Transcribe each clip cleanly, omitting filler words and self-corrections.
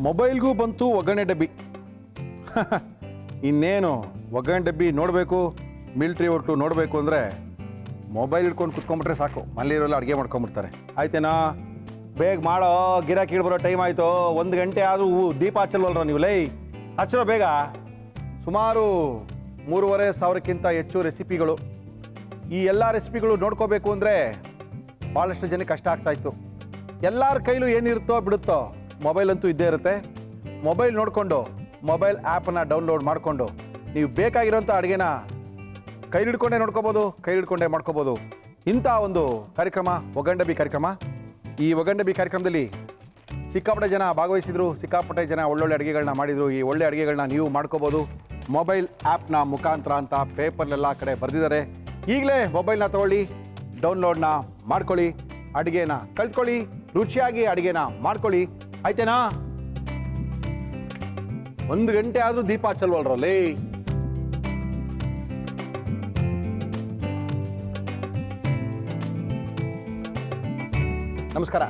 ಮೊಬೈಲ್ಗೂ ಬಂತು ಒಗ್ಗರಣೆ ಡಬ್ಬಿ. ಇನ್ನೇನು ಒಗ್ಗರಣೆ ಡಬ್ಬಿ ನೋಡಬೇಕು, ಮಿಲ್ಟ್ರಿ ಹೋಟ್ಲು ನೋಡಬೇಕು ಅಂದರೆ ಮೊಬೈಲ್ ಹಿಡ್ಕೊಂಡು ಕುತ್ಕೊಂಡ್ಬಿಟ್ರೆ ಸಾಕು, ಮನೇಲಿರೋಲ್ಲ ಅಡುಗೆ ಮಾಡ್ಕೊಂಬಿಡ್ತಾರೆ. ಆಯ್ತೇನಾ? ಬೇಗ ಮಾಡೋ, ಗಿರಾಕಿ ಬರೋ ಟೈಮ್ ಆಯಿತು. 1 ಗಂಟೆ ಆದರೂ ದೀಪ ಹಚ್ಚಲ್ವಲ್ರ ನೀವು? ಲೈ ಹಚ್ಚಿರೋ ಬೇಗ. ಸುಮಾರು 3,500ಕ್ಕಿಂತ ಹೆಚ್ಚು ರೆಸಿಪಿಗಳು. ಈ ಎಲ್ಲ ರೆಸಿಪಿಗಳು ನೋಡ್ಕೋಬೇಕು ಅಂದರೆ ಭಾಳಷ್ಟು ಜನಕ್ಕೆ ಕಷ್ಟ ಆಗ್ತಾಯಿತ್ತು. ಎಲ್ಲರ ಕೈಲೂ ಏನಿರುತ್ತೋ ಬಿಡುತ್ತೋ ಮೊಬೈಲ್ ಅಂತೂ ಇದ್ದೇ ಇರುತ್ತೆ. ಮೊಬೈಲ್ ನೋಡಿಕೊಂಡು ಮೊಬೈಲ್ ಆ್ಯಪನ್ನು ಡೌನ್ಲೋಡ್ ಮಾಡಿಕೊಂಡು ನೀವು ಬೇಕಾಗಿರೋಂಥ ಅಡುಗೆನ ಕೈ ಹಿಡ್ಕೊಂಡೇ ನೋಡ್ಕೋಬೋದು, ಕೈ ಹಿಡ್ಕೊಂಡೇ ಮಾಡ್ಕೋಬೋದು. ಇಂಥ ಒಂದು ಕಾರ್ಯಕ್ರಮ ಒಗ್ಗಂಡಬಿ ಕಾರ್ಯಕ್ರಮ. ಈ ಒಗ್ಗಂಡಬಿ ಕಾರ್ಯಕ್ರಮದಲ್ಲಿ ಸಿಕ್ಕಾಪಟ್ಟೆ ಜನ ಭಾಗವಹಿಸಿದರು, ಸಿಕ್ಕಾಪಟ್ಟೆ ಜನ ಒಳ್ಳೊಳ್ಳೆ ಅಡುಗೆಗಳನ್ನ ಮಾಡಿದರು. ಈ ಒಳ್ಳೆ ಅಡುಗೆಗಳನ್ನ ನೀವು ಮಾಡ್ಕೋಬೋದು ಮೊಬೈಲ್ ಆ್ಯಪ್ನ ಮುಖಾಂತರ ಅಂತ ಪೇಪರ್ಲೆಲ್ಲ ಕಡೆ ಬರೆದಿದ್ದಾರೆ. ಈಗಲೇ ಮೊಬೈಲ್ನ ತೊಗೊಳ್ಳಿ, ಡೌನ್ಲೋಡ್ನ ಮಾಡ್ಕೊಳ್ಳಿ, ಅಡುಗೆನ ಕಲ್ತ್ಕೊಳ್ಳಿ, ರುಚಿಯಾಗಿ ಅಡುಗೆನ ಮಾಡ್ಕೊಳ್ಳಿ. ಆಯ್ತೇನಾ? 1 ಗಂಟೆ ಆದರೂ ದೀಪ ಹಚ್ಚಲ್ವಲ್ರಲ್ಲಿ? ನಮಸ್ಕಾರ.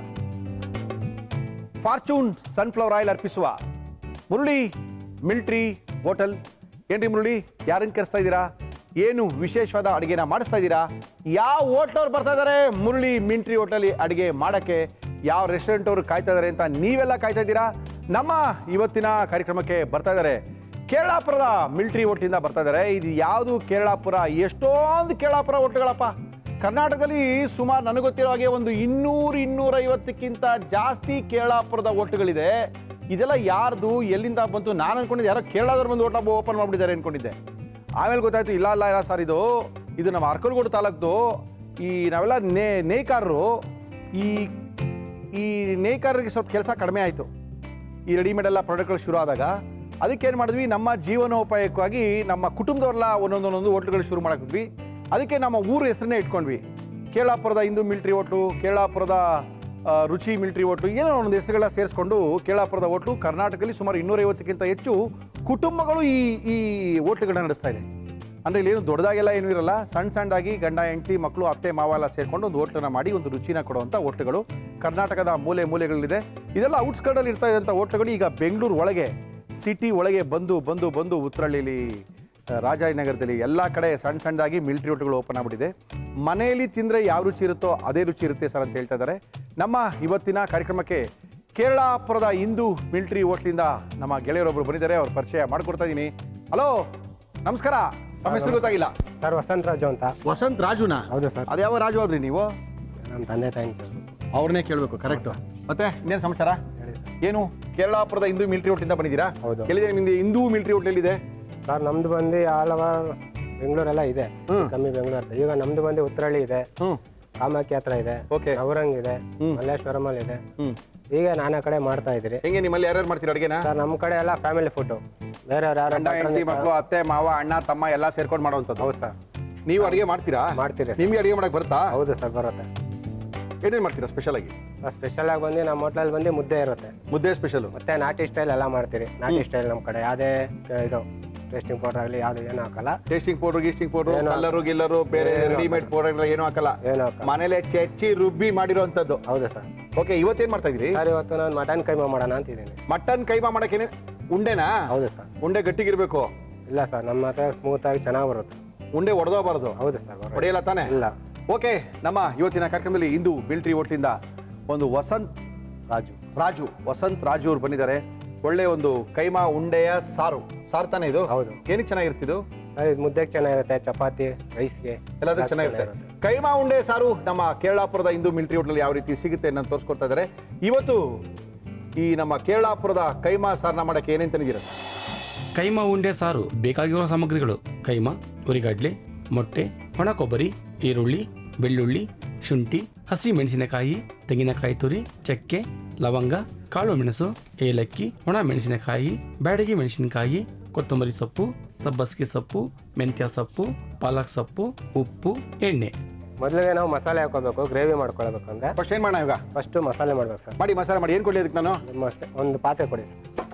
ಫಾರ್ಚೂನ್ ಸನ್ಫ್ಲವರ್ ಆಯಿಲ್ ಅರ್ಪಿಸುವ ಮುರಳಿ ಮಿಲ್ಟ್ರಿ ಹೋಟೆಲ್. ಏನ್ರಿ ಮುರಳಿ, ಯಾರನ್ನು ಕರೆಸ್ತಾ ಇದ್ದೀರಾ? ಏನು ವಿಶೇಷವಾದ ಅಡುಗೆನ ಮಾಡಿಸ್ತಾ ಇದ್ದೀರಾ? ಯಾವ ಹೋಟ್ಲವ್ರು ಬರ್ತಾ ಇದ್ದಾರೆ ಮುರಳಿ ಮಿಲ್ಟ್ರಿ ಹೋಟೆಲ್ ಅಡುಗೆ ಮಾಡೋಕ್ಕೆ? ಯಾವ ರೆಸ್ಟೋರೆಂಟ್ ಅವರು ಕಾಯ್ತಾ ಇದ್ದಾರೆ ಅಂತ ನೀವೆಲ್ಲ ಕಾಯ್ತಾ ಇದ್ದೀರಾ? ನಮ್ಮ ಇವತ್ತಿನ ಕಾರ್ಯಕ್ರಮಕ್ಕೆ ಬರ್ತಾ ಇದ್ದಾರೆ ಕೇರಳಾಪುರದ ಮಿಲ್ಟ್ರಿ ಹೋಟ್ಲಿಂದ ಬರ್ತಾ ಇದ್ದಾರೆ. ಇದು ಯಾವುದು ಕೇರಳಾಪುರ? ಎಷ್ಟೊಂದು ಕೇರಳಾಪುರ ಹೋಟ್ಲುಗಳಪ್ಪ ಕರ್ನಾಟಕದಲ್ಲಿ. ಸುಮಾರು ನನಗೆ ಗೊತ್ತಿರೋ ಹಾಗೆ ಒಂದು 200-250ಕ್ಕಿಂತ ಜಾಸ್ತಿ ಕೇರಳಾಪುರದ ಹೋಟ್ಲುಗಳಿದೆ. ಇದೆಲ್ಲ ಯಾರ್ದು, ಎಲ್ಲಿಂದ ಬಂತು? ನಾನು ಅನ್ಕೊಂಡಿದ್ದೆ ಯಾರೋ ಕೇರಳದವ್ರು ಬಂದು ಹೋಟ್ಲ ಓಪನ್ ಮಾಡಿಬಿಟ್ಟಿದ್ದಾರೆ ಅನ್ಕೊಂಡಿದ್ದೆ. ಆಮೇಲೆ ಗೊತ್ತಾಯ್ತು ಇಲ್ಲ ಸರ್, ಇದು ನಮ್ಮ ಅರ್ಕಲ್ಗೋಡು ತಾಲೂಕ್ದು. ಈ ನಾವೆಲ್ಲ ನೇಕಾರರು. ಈ ನೇಕಾರರಿಗೆ ಸ್ವಲ್ಪ ಕೆಲಸ ಕಡಿಮೆ ಆಯಿತು. ಈ ರೆಡಿಮೇಡ್ ಎಲ್ಲ ಪ್ರಾಡಕ್ಟ್ಗಳು ಶುರು ಆದಾಗ ಅದಕ್ಕೇನು ಮಾಡಿದ್ವಿ, ನಮ್ಮ ಜೀವನೋಪಾಯಕ್ಕಾಗಿ ನಮ್ಮ ಕುಟುಂಬದವ್ರೆಲ್ಲ ಒಂದೊಂದು ಹೋಟ್ಲುಗಳು ಶುರು ಮಾಡಿದ್ವಿ. ಅದಕ್ಕೆ ನಮ್ಮ ಊರು ಹೆಸರನ್ನೇ ಇಟ್ಕೊಂಡ್ವಿ. ಕೇರಳಾಪುರದ ಹಿಂದೂ ಮಿಲ್ಟ್ರಿ ಹೋಟ್ಲು, ಕೇರಳಾಪುರದ ರುಚಿ ಮಿಲ್ಟ್ರಿ ಹೋಟ್ಲು, ಏನೋ ಒಂದೊಂದು ಹೆಸರುಗಳ ಸೇರಿಸ್ಕೊಂಡು ಕೇರಳಾಪುರದ ಹೋಟ್ಲು ಕರ್ನಾಟಕದಲ್ಲಿ ಸುಮಾರು 250ಕ್ಕಿಂತ ಹೆಚ್ಚು ಕುಟುಂಬಗಳು ಈ ಹೋಟ್ಲುಗಳನ್ನ ನಡೆಸ್ತಾ ಇದೆ. ಅಂದರೆ ಇಲ್ಲೇನು ದೊಡ್ಡದಾಗೆಲ್ಲ ಏನೂ ಇರಲ್ಲ, ಸಣ್ಣದಾಗಿ ಗಂಡ ಹೆಂಡತಿ ಮಕ್ಕಳು ಅತ್ತೆ ಮಾವ ಎಲ್ಲ ಸೇರಿಕೊಂಡು ಒಂದು ಹೋಟ್ಲನ್ನ ಮಾಡಿ ಒಂದು ರುಚಿನ ಕೊಡುವಂಥ ಹೋಟ್ಲುಗಳು ಕರ್ನಾಟಕದ ಮೂಲೆಗಳಿದೆ. ಇದೆಲ್ಲ ಔಟ್ಸ್ಕರ್ಟಲ್ಲಿ ಇರ್ತಾ ಇದ್ದಂಥ ಹೋಟ್ಲುಗಳು ಈಗ ಬೆಂಗಳೂರು ಒಳಗೆ, ಸಿಟಿ ಒಳಗೆ ಬಂದು ಉತ್ತರಹಳ್ಳಿಲಿ, ರಾಜಾಜಿನಗರದಲ್ಲಿ ಎಲ್ಲ ಕಡೆ ಸಣ್ಣದಾಗಿ ಮಿಲ್ಟ್ರಿ ಹೋಟ್ಲುಗಳು ಓಪನ್ ಆಗಿಬಿಟ್ಟಿದೆ. ಮನೆಯಲ್ಲಿ ತಿಂದರೆ ಯಾವ ರುಚಿ ಇರುತ್ತೋ ಅದೇ ರುಚಿ ಇರುತ್ತೆ ಸರ್ ಅಂತ ಹೇಳ್ತಾ ಇದ್ದಾರೆ. ನಮ್ಮ ಇವತ್ತಿನ ಕಾರ್ಯಕ್ರಮಕ್ಕೆ ಕೇರಳಾಪುರದ ಹಿಂದೂ ಮಿಲ್ಟ್ರಿ ಹೋಟ್ಲಿಂದ ನಮ್ಮ ಗೆಳೆಯರೊಬ್ಬರು ಬಂದಿದ್ದಾರೆ. ಅವ್ರ ಪರಿಚಯ ಮಾಡಿಕೊಡ್ತಾ ಇದ್ದೀನಿ. ಹಲೋ, ನಮಸ್ಕಾರ. ನಮ್ಮ ಹೆಸರು ಗೊತ್ತಾಗಿಲ್ಲ ಸರ್. ವಸಂತ್ ರಾಜು ಅಂತ. ವಸಂತ್ ರಾಜುನಾ? ಹೌದು ಸರ್. ಅದ್ಯಾವ ರಾಜು ಆದ್ರಿ ನೀವು? ನಮ್ಮ ತಂದೆ ತಾಯಿ ಅವ್ರನ್ನೇ ಕೇಳಬೇಕು. ಕರೆಕ್ಟು. ಮತ್ತೆ ಇನ್ನೇನು ಸಮಾಚಾರ? ಏನು ಕೇರಳಾಪುರದ ಹಿಂದೂ ಮಿಲ್ಟ್ರಿ ಹೋಟ್ಲಿಂದ ಬಂದಿದ್ದೀರಾ? ಹೌದು. ಎಲ್ಲಿದೆ ನಿಮ್ದು ಹಿಂದೂ ಮಿಲ್ಟ್ರಿ ಹೋಟ್ಲ್? ಎಲ್ಲಿದೆ ಸರ್? ನಮ್ದು ಬಂದು ಆಲ್ ಓವರ್ ಬೆಂಗಳೂರೆಲ್ಲ ಇದೆ, ಕಮ್ಮಿ ಬೆಂಗಳೂರು. ಈಗ ನಮ್ದು ಬಂದು ಉತ್ತರಹಳ್ಳಿ ಇದೆ, ಕಾಮಾಖ್ಯ ಹತ್ರ ಇದೆ, ಔರಂಗ್ ಇದೆ, ಮಲ್ಲೇಶ್ವರಮಲ್ಲಿ ಇದೆ. ಈಗ ನಾನಾ ಕಡೆ ಮಾಡ್ತಾ ಇದ್ರಿ. ಹೆಂಗೆ ನಿಮ್ಮಲ್ಲಿ ಯಾರ್ಯಾರು ಮಾಡ್ತೀರಾ ಅಡುಗೆನ? ಸರ್ ನಮ್ಮ ಕಡೆ ಎಲ್ಲ ಫ್ಯಾಮಿಲಿ ಫುಡ್, ಬೇರೆ ಗಂಡ ಹೆಂಡತಿ ಮಕ್ಕಳು ಅತ್ತೆ ಮಾವ ಅಣ್ಣ ತಮ್ಮ ಎಲ್ಲ ಸೇರ್ಕೊಂಡು ಮಾಡೋವಂಥದ್ದು. ಹೌದು ಸರ್. ನೀವು ಅಡುಗೆ ಮಾಡ್ತೀರಾ? ಮಾಡ್ತೀರಿ. ನಿಮ್ಗೆ ಅಡುಗೆ ಮಾಡಕ್ಕೆ ಬರ್ತಾ? ಹೌದು ಸರ್, ಬರುತ್ತೆ. ಏನೇನು ಮಾಡ್ತೀರಾ ಸ್ಪೆಷಲ್ ಆಗಿ? ಸ್ಪೆಷಲ್ ಆಗಿ ಬಂದು ನಮ್ಮ ಹೋಟ್ಲಲ್ಲಿ ಬಂದು ಮುದ್ದೆ ಇರುತ್ತೆ. ಮುದ್ದೆ ಸ್ಪೆಷಲ್. ಮತ್ತೆ ನಾಟಿ ಸ್ಟೈಲ್ ಎಲ್ಲ ಮಾಡ್ತೀರಿ. ನಾಟಿ ಸ್ಟೈಲ್ ನಮ್ಮ ಕಡೆ ಯಾವುದೇ ಇದು ಟೇಸ್ಟಿಂಗ್ ಪೌಡರ್ ಆಗಲಿ ಯಾವುದು ಏನೂ ಹಾಕಲ್ಲ. ಟೇಸ್ಟಿಂಗ್ ಪೌಡರ್ ಕಲ್ಲರು ಗಿಲ್ಲರು ಬೇರೆ ರೆಡಿಮೇಡ್ ಪೌಡರ್ ಏನೂ ಹಾಕಲ್ಲ. ಮನೇಲೆ ಚೆಚ್ಚಿ ರುಬ್ಬಿ ಮಾಡಿರೋಂಥದ್ದು. ಹೌದು ಸರ್. ಓಕೆ, ಇವತ್ತೇನು ಮಾಡ್ತಾ ಇದ್ರಿ? ಸರ್ ಇವತ್ತು ನಾನು ಮಟನ್ ಕೈಮಾ ಮಾಡೋಣ ಅಂತಿದ್ದೀನಿ. ಮಟನ್ ಕೈಮಾ ಮಾಡಕ್ಕೆ ಉಂಡೆನಾ? ಹೌದು ಸರ್. ಉಂಡೆ ಗಟ್ಟಿಗಿರ್ಬೇಕು? ಇಲ್ಲ ಸರ್, ನಮ್ಮ ಹತ್ರ ಸ್ಮೂತ್ ಆಗಿ ಚೆನ್ನಾಗಿ ಬರುತ್ತೆ. ಉಂಡೆ ಒಡೆದೋಗಬಾರ್ದು? ಹೌದು ಸರ್. ಹೊಡೆಯಲ್ಲ ತಾನೆ? ಇಲ್ಲ. ಓಕೆ, ನಮ್ಮ ಇವತ್ತಿನ ಕಾರ್ಯಕ್ರಮದಲ್ಲಿ ಹಿಂದೂ ಮಿಲ್ಟ್ರಿ ಹೋಟ್ಲಿಂದ ಒಂದು ವಸಂತ್ ರಾಜು ಅವ್ರು ಬಂದಿದ್ದಾರೆ. ಒಳ್ಳೆ ಒಂದು ಕೈಮಾ ಉಂಡೆಯ ಸಾರು ತಾನೇ ಇದು? ಹೌದು. ಏನಕ್ಕೆ ಚೆನ್ನಾಗಿರ್ತಿದ್ದು? ಸರ್ ಇದು ಮುದ್ದೆಗೆ ಚೆನ್ನಾಗಿರುತ್ತೆ, ಚಪಾತಿ ರೈಸ್ಗೆ ಎಲ್ಲದಕ್ಕೆ ಚೆನ್ನಾಗಿರುತ್ತೆ. ಕೈಮಾ ಉಂಡೆ ಸಾರು ನಮ್ಮ ಕೇರಳಾಪುರದ ಹಿಂದೂ ಮಿಲ್ಟ್ರಿ ಹೋಟ್ಲಲ್ಲಿ ಯಾವ ರೀತಿ ಸಿಗುತ್ತೆ ಅನ್ನೋದು ತೋರಿಸ್ಕೊಡ್ತಾ ಇದ್ದಾರೆ. ಇವತ್ತು ಈ ನಮ್ಮ ಕೇರಳಾಪುರದ ಕೈಮಾ ಸಾರನ್ನ ಮಾಡಕ್ಕೆ ಏನೇನು ತಂದಿದ್ದೀರಾ ಸರ್? ಕೈಮಾ ಉಂಡೆ ಸಾರು ಬೇಕಾಗಿರುವ ಸಾಮಗ್ರಿಗಳು: ಕೈಮಾ, ಹುರಿಗಡ್ಲೆ, ಮೊಟ್ಟೆ, ಒಣ ಕೊಬ್ಬರಿ, ಈರುಳ್ಳಿ, ಬೆಳ್ಳುಳ್ಳಿ, ಶುಂಠಿ, ಹಸಿ ಮೆಣಸಿನಕಾಯಿ, ತೆಂಗಿನಕಾಯಿ ತುರಿ, ಚಕ್ಕೆ, ಲವಂಗ, ಕಾಳು ಮೆಣಸು, ಏಲಕ್ಕಿ, ಒಣ ಮೆಣಸಿನಕಾಯಿ, ಬ್ಯಾಡಗಿ ಮೆಣಸಿನಕಾಯಿ, ಕೊತ್ತಂಬರಿ ಸೊಪ್ಪು, ಸಬ್ಬಸಿಗೆ ಸೊಪ್ಪು, ಮೆಂತ್ಯ ಸೊಪ್ಪು, ಪಾಲಕ್ ಸೊಪ್ಪು, ಉಪ್ಪು, ಎಣ್ಣೆ. ಮೊದಲಿಗೆ ನಾವು ಮಸಾಲೆ ಹಾಕೋಬೇಕು, ಗ್ರೇವಿ ಮಾಡ್ಕೊಳ್ಬೇಕು. ಅಂದ್ರೆ ಫಸ್ಟ್ ಏನು ಮಾಡೋಣ ಈಗ? ಫಸ್ಟ್ ಮಸಾಲೆ ಮಾಡ್ಬೇಕು ಸರ್. ಮಸಾಲೆ ಮಾಡಿ ಏನು ಕೊಡಲಿ ಅದಕ್ಕೆ? ನಾನು ಒಂದು ಪಾತ್ರೆ ಕೊಡಿ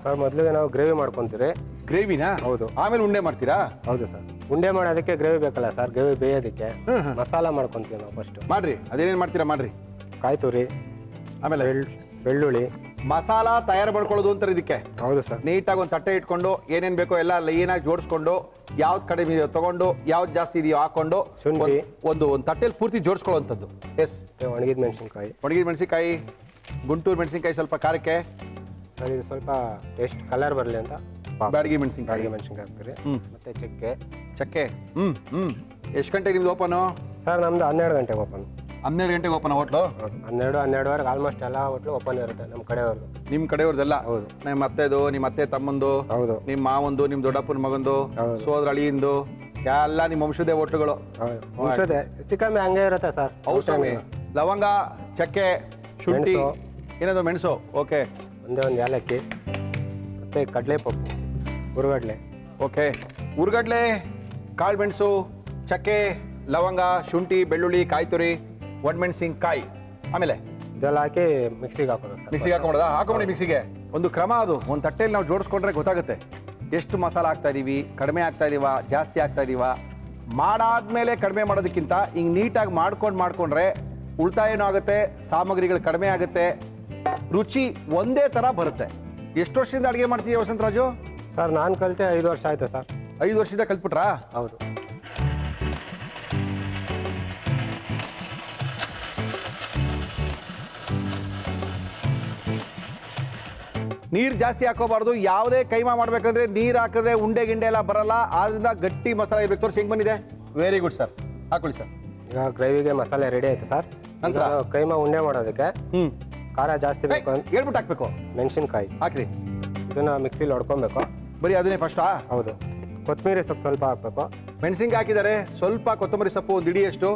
ಸರ್. ಮೊದಲಿಗೆ ನಾವು ಗ್ರೇವಿ ಮಾಡ್ಕೊಂತೀವಿ. ಗ್ರೇವಿನಾ? ಹೌದು. ಆಮೇಲೆ ಉಂಡೆ ಮಾಡ್ತೀರಾ? ಹೌದು ಸರ್. ಉಂಡೆ ಮಾಡೋದಕ್ಕೆ ಗ್ರೇವಿ ಬೇಕಲ್ಲ ಸರ್, ಗ್ರೇವಿ ಬೇಯೋದಕ್ಕೆ ಮಸಾಲ ಮಾಡ್ಕೊಂತೀವಿ ನಾವು ಫಸ್ಟ್. ಮಾಡ್ರಿ, ಅದೇನೇನು ಮಾಡ್ತೀರಾ ಮಾಡ್ರಿ. ಕಾಯಿ ತುರಿ, ಆಮೇಲೆ ಬೆಳ್ಳುಳ್ಳಿ, ಮಸಾಲ ತಯಾರು ಮಾಡ್ಕೊಳ್ಳೋದು ಅಂತಾರೆ ಇದಕ್ಕೆ. ಹೌದು ಸರ್. ನೀಟಾಗಿ ಒಂದು ತಟ್ಟೆ ಇಟ್ಕೊಂಡು ಏನೇನು ಬೇಕೋ ಎಲ್ಲ ಲೈನಾಗಿ ಜೋಡಿಸ್ಕೊಂಡು ಯಾವ್ದು ಕಡಿಮೆ ಇದೆಯೋ ತಗೊಂಡು ಯಾವ್ದು ಜಾಸ್ತಿ ಇದೆಯೋ ಹಾಕೊಂಡು ಶುಂಠಿ. ಒಂದು ತಟ್ಟೆಲಿ ಪೂರ್ತಿ ಜೋಡಿಸ್ಕೊಳ್ಳೋವಂಥದ್ದು. ಎಸ್. ಒಣಗಿದ ಮೆಣಸಿನ್ಕಾಯಿ. ಒಣಗಿದ ಮೆಣಸಿನ್ಕಾಯಿ, ಗುಂಟೂರು ಮೆಣಸಿನ್ಕಾಯಿ ಸ್ವಲ್ಪ ಖಾರಕ್ಕೆ, ಸರ್ ಇದು ಸ್ವಲ್ಪ ಟೇಸ್ಟ್ ಕಲರ್ ಬರಲಿ ಅಂತ ಬ್ಯಾಡಗಿ ಮೆಣಸಿನ್ಕಾಯಿ. ಬ್ಯಾಡಗಿ ಮೆಣಸಿನ್ಕಾಯಿ ಹಾಕ್ತೀರಿ. ಮತ್ತೆ ಚಕ್ಕೆ. ಚಕ್ಕೆ. ಎಷ್ಟು ಗಂಟೆ ನಿಮ್ದು ಓಪನು? ಸರ್ ನಮ್ದು 12 ಗಂಟೆಗೆ ಓಪನ್. 12 ಗಂಟೆಗೆ ಓಪನ್ ಹೋಟ್ಲು? 12-12ವರೆಗೆ ಆಲ್ಮೋಸ್ಟ್ ಎಲ್ಲ ಹೋಟ್ಲು ಓಪನ್ ಇರುತ್ತೆ ನಮ್ಮ ಕಡೆಯವ್ರದ್ದು. ನಿಮ್ಮ ಕಡೆಯವ್ರದ್ದೆಲ್ಲ? ಹೌದು. ನಿಮ್ಮ ಅತ್ತೆದು, ನಿಮ್ಮ ಅತ್ತೆ ತಮ್ಮಂದು, ಹೌದು. ನಿಮ್ಮ ಮಾವಂದು, ನಿಮ್ಮ ದೊಡ್ಡಪ್ಪನ ಮಗಂದು, ಹೌದು. ಸೋದರ ಅಳಿಯಿಂದು, ಎಲ್ಲ ನಿಮ್ಮ ವಂಶದೇ ಹೋಟ್ಲುಗಳು. ಹೌದು. ಔಷಧಿ ಹೆಚ್ಚು ಕಮ್ಮಿ ಹಂಗೆ ಇರುತ್ತೆ ಸರ್. ಔಷಧಿ, ಲವಂಗ, ಚಕ್ಕೆ, ಶುಂಠಿ, ಮೆಣಸು. ಏನದು ಮೆಣಸು. ಓಕೆ. ಒಂದೇ ಒಂದು ಏಲಕ್ಕಿ, ಮತ್ತೆ ಕಡಲೆಪಪ್ಪು, ಹುರುಗಡ್ಲೆ. ಓಕೆ. ಉರ್ಗಡ್ಲೆ, ಕಾಳು ಮೆಣಸು, ಚಕ್ಕೆ, ಲವಂಗ, ಶುಂಠಿ, ಬೆಳ್ಳುಳ್ಳಿ, ಕಾಯಿ ತುರಿ, ಒಣಮೆಣಸಿನ್ಕಾಯಿ, ಆಮೇಲೆ ಇದೆಲ್ಲ ಹಾಕಿ ಮಿಕ್ಸಿಗೆ ಹಾಕೋಬೇಕು ಸರ್. ಮಿಕ್ಸಿಗೆ ಹಾಕೊಂಬಿಡೋದಾ? ಹಾಕೊಂಬಿಡಿ ಮಿಕ್ಸಿಗೆ. ಒಂದು ಕ್ರಮ ಅದು. ಒಂದು ತಟ್ಟೆಯಲ್ಲಿ ನಾವು ಜೋಡಿಸ್ಕೊಂಡ್ರೆ ಗೊತ್ತಾಗುತ್ತೆ ಎಷ್ಟು ಮಸಾಲ ಹಾಕ್ತಾ ಇದೀವಿ, ಕಡಿಮೆ ಆಗ್ತಾ ಇದೀವ, ಜಾಸ್ತಿ ಆಗ್ತಾ ಇದೀವ. ಮಾಡಾದ್ಮೇಲೆ ಕಡಿಮೆ ಮಾಡೋದಕ್ಕಿಂತ ಹಿಂಗೆ ನೀಟಾಗಿ ಮಾಡ್ಕೊಂಡ್ರೆ ಉಳಿತಾಯನೂ ಆಗುತ್ತೆ, ಸಾಮಗ್ರಿಗಳು ಕಡಿಮೆ ಆಗುತ್ತೆ, ರುಚಿ ಒಂದೇ ಥರ ಬರುತ್ತೆ. ಎಷ್ಟು ವರ್ಷದಿಂದ ಅಡುಗೆ ಮಾಡ್ತೀವಿ ವಸಂತರಾಜು? ಸರ್ ನಾನು ಕಲಿತೆ 5 ವರ್ಷ ಆಯಿತು ಸರ್. 5 ವರ್ಷದಿಂದ ಕಲ್ತ್ಬಿಟ್ರಾ? ಹೌದು. ನೀರು ಜಾಸ್ತಿ ಹಾಕೋಬಾರ್ದು. ಯಾವುದೇ ಕೈಮಾ ಮಾಡಬೇಕಂದ್ರೆ ನೀರು ಹಾಕಿದ್ರೆ ಉಂಡೆ ಗಿಂಡೆ ಎಲ್ಲ ಬರಲ್ಲ. ಆದ್ರಿಂದ ಗಟ್ಟಿ ಮಸಾಲೆ ಇರಬೇಕು. ತೋರಿಸಿ ಹೆಂಗೆ ಬಂದಿದೆ. Very good sir. ಹಾಕೊಳ್ಳಿ ಸರ್. ಈಗ ಗ್ರೇವಿಗೆ ಮಸಾಲೆ ರೆಡಿ ಆಯ್ತು ಸರ್. ನಂತರ ಕೈಮಾ ಉಂಡೆ ಮಾಡೋದಕ್ಕೆ ಖಾರ ಜಾಸ್ತಿ ಬೇಕು ಅಂತ ಹೇಳ್ಬಿಟ್ಟು ಹಾಕ್ಬೇಕು. ಮೆಣಸಿನ್ಕಾಯಿ ಹಾಕ್ರಿ. ಇದನ್ನ ಮಿಕ್ಸಿಲಿ ಹೊಡ್ಕೊಬೇಕು. ಬರೀ ಅದನ್ನೇ ಫಸ್ಟಾ? ಹೌದು. ಕೊತ್ತಂಬರಿ ಸೊಪ್ಪು ಸ್ವಲ್ಪ ಹಾಕ್ಬೇಕು. ಮೆಣಸಿನ್ಕಾಯಿ ಹಾಕಿದ್ದಾರೆ, ಸ್ವಲ್ಪ ಕೊತ್ತಂಬರಿ ಸೊಪ್ಪು ಒಂದು ಇಡಿಯಷ್ಟು.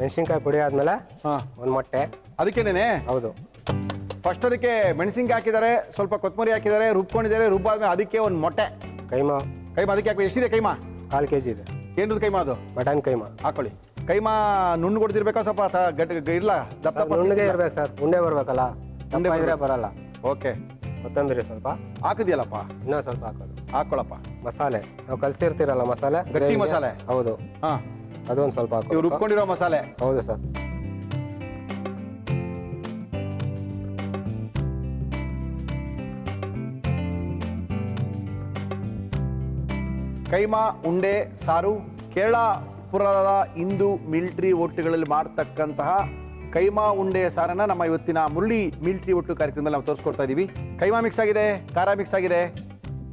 ಮೆಣಸಿನ್ಕಾಯಿ ಪುಡಿ ಆದ್ಮೇಲೆ ಒಂದು ಮೊಟ್ಟೆ. ಅದಕ್ಕೇನೆ? ಹೌದು. ಫಸ್ಟ್ ಅದಕ್ಕೆ ಮೆಣಸಿನ್ಕಾಯಿ ಹಾಕಿದ್ದಾರೆ, ಸ್ವಲ್ಪ ಕೊತ್ತಂಬರಿ ಹಾಕಿದ್ದಾರೆ, ರುಬ್ಕೊಂಡಿದ್ದಾರೆ. ರುಬ್ಬಾದ್ಮೇಲೆ ಅದಕ್ಕೆ ಒಂದು ಮೊಟ್ಟೆ. ಕೈಮಾ ಅದಕ್ಕೆ ಹಾಕಿ. ಎಷ್ಟಿದೆ ಕೈಮಾ? 1/4 kg ಇದೆ. ಏನದು ಕೈಮಾ? ಅದು ಮಟನ್ ಕೈಮಾ. ಹಾಕೊಳ್ಳಿ. ಕೈಮಾ ನುಣ್ಣು ಕೊಡ್ತಿರ್ಬೇಕಾ ಸ್ವಲ್ಪ ಗಟ್ಟಿ ಇಲ್ಲ? ದಪ್ಪ ನುಣ್ಣಗೆ ಇರ್ಬೇಕು ಸರ್. ಉಂಡೆ ಬರ್ಬೇಕಲ್ಲ, ಉಂಡೆ ಇದ್ರೆ ಬರಲ್ಲ. ಓಕೆ. ಕೊತ್ತಂಬರಿ ಸ್ವಲ್ಪ ಹಾಕಿದ್ಯಲ್ಲಪ್ಪ, ಇನ್ನೂ ಸ್ವಲ್ಪ ಹಾಕೋದು. ಹಾಕೊಳ್ಳಪ್ಪ. ಮಸಾಲೆ ನಾವು ಕಲ್ಸಿರ್ತೀರಲ್ಲ ಮಸಾಲೆ, ಗಟ್ಟಿ ಮಸಾಲೆ. ಹೌದು. ಹಾ, ಅದೊಂದು ಸ್ವಲ್ಪ ಹಾಕೋ. ಇವ್ರು ರುಬ್ಕೊಂಡಿರೋ ಮಸಾಲೆ. ಹೌದು ಸರ್. ಕೈಮಾ ಉಂಡೆ ಸಾರು ಕೇರಳಪುರದ ಹಿಂದೂ ಮಿಲಿಟರಿ ಹೋಟ್ಲುಗಳಲ್ಲಿ ಮಾಡ್ತಕ್ಕಂತಹ ಕೈಮಾ ಉಂಡೆ ಸಾರನ್ನ ನಮ್ಮ ಇವತ್ತಿನ ಮುರಳಿ ಮಿಲಿಟರಿ ಹೋಟ್ಲು ಕಾರ್ಯಕ್ರಮದಲ್ಲಿ ನಾವು ತೋರಿಸ್ಕೊಡ್ತಾ ಇದ್ದೀವಿ. ಕೈಮಾ ಮಿಕ್ಸ್ ಆಗಿದೆ, ಖಾರ ಮಿಕ್ಸ್ ಆಗಿದೆ,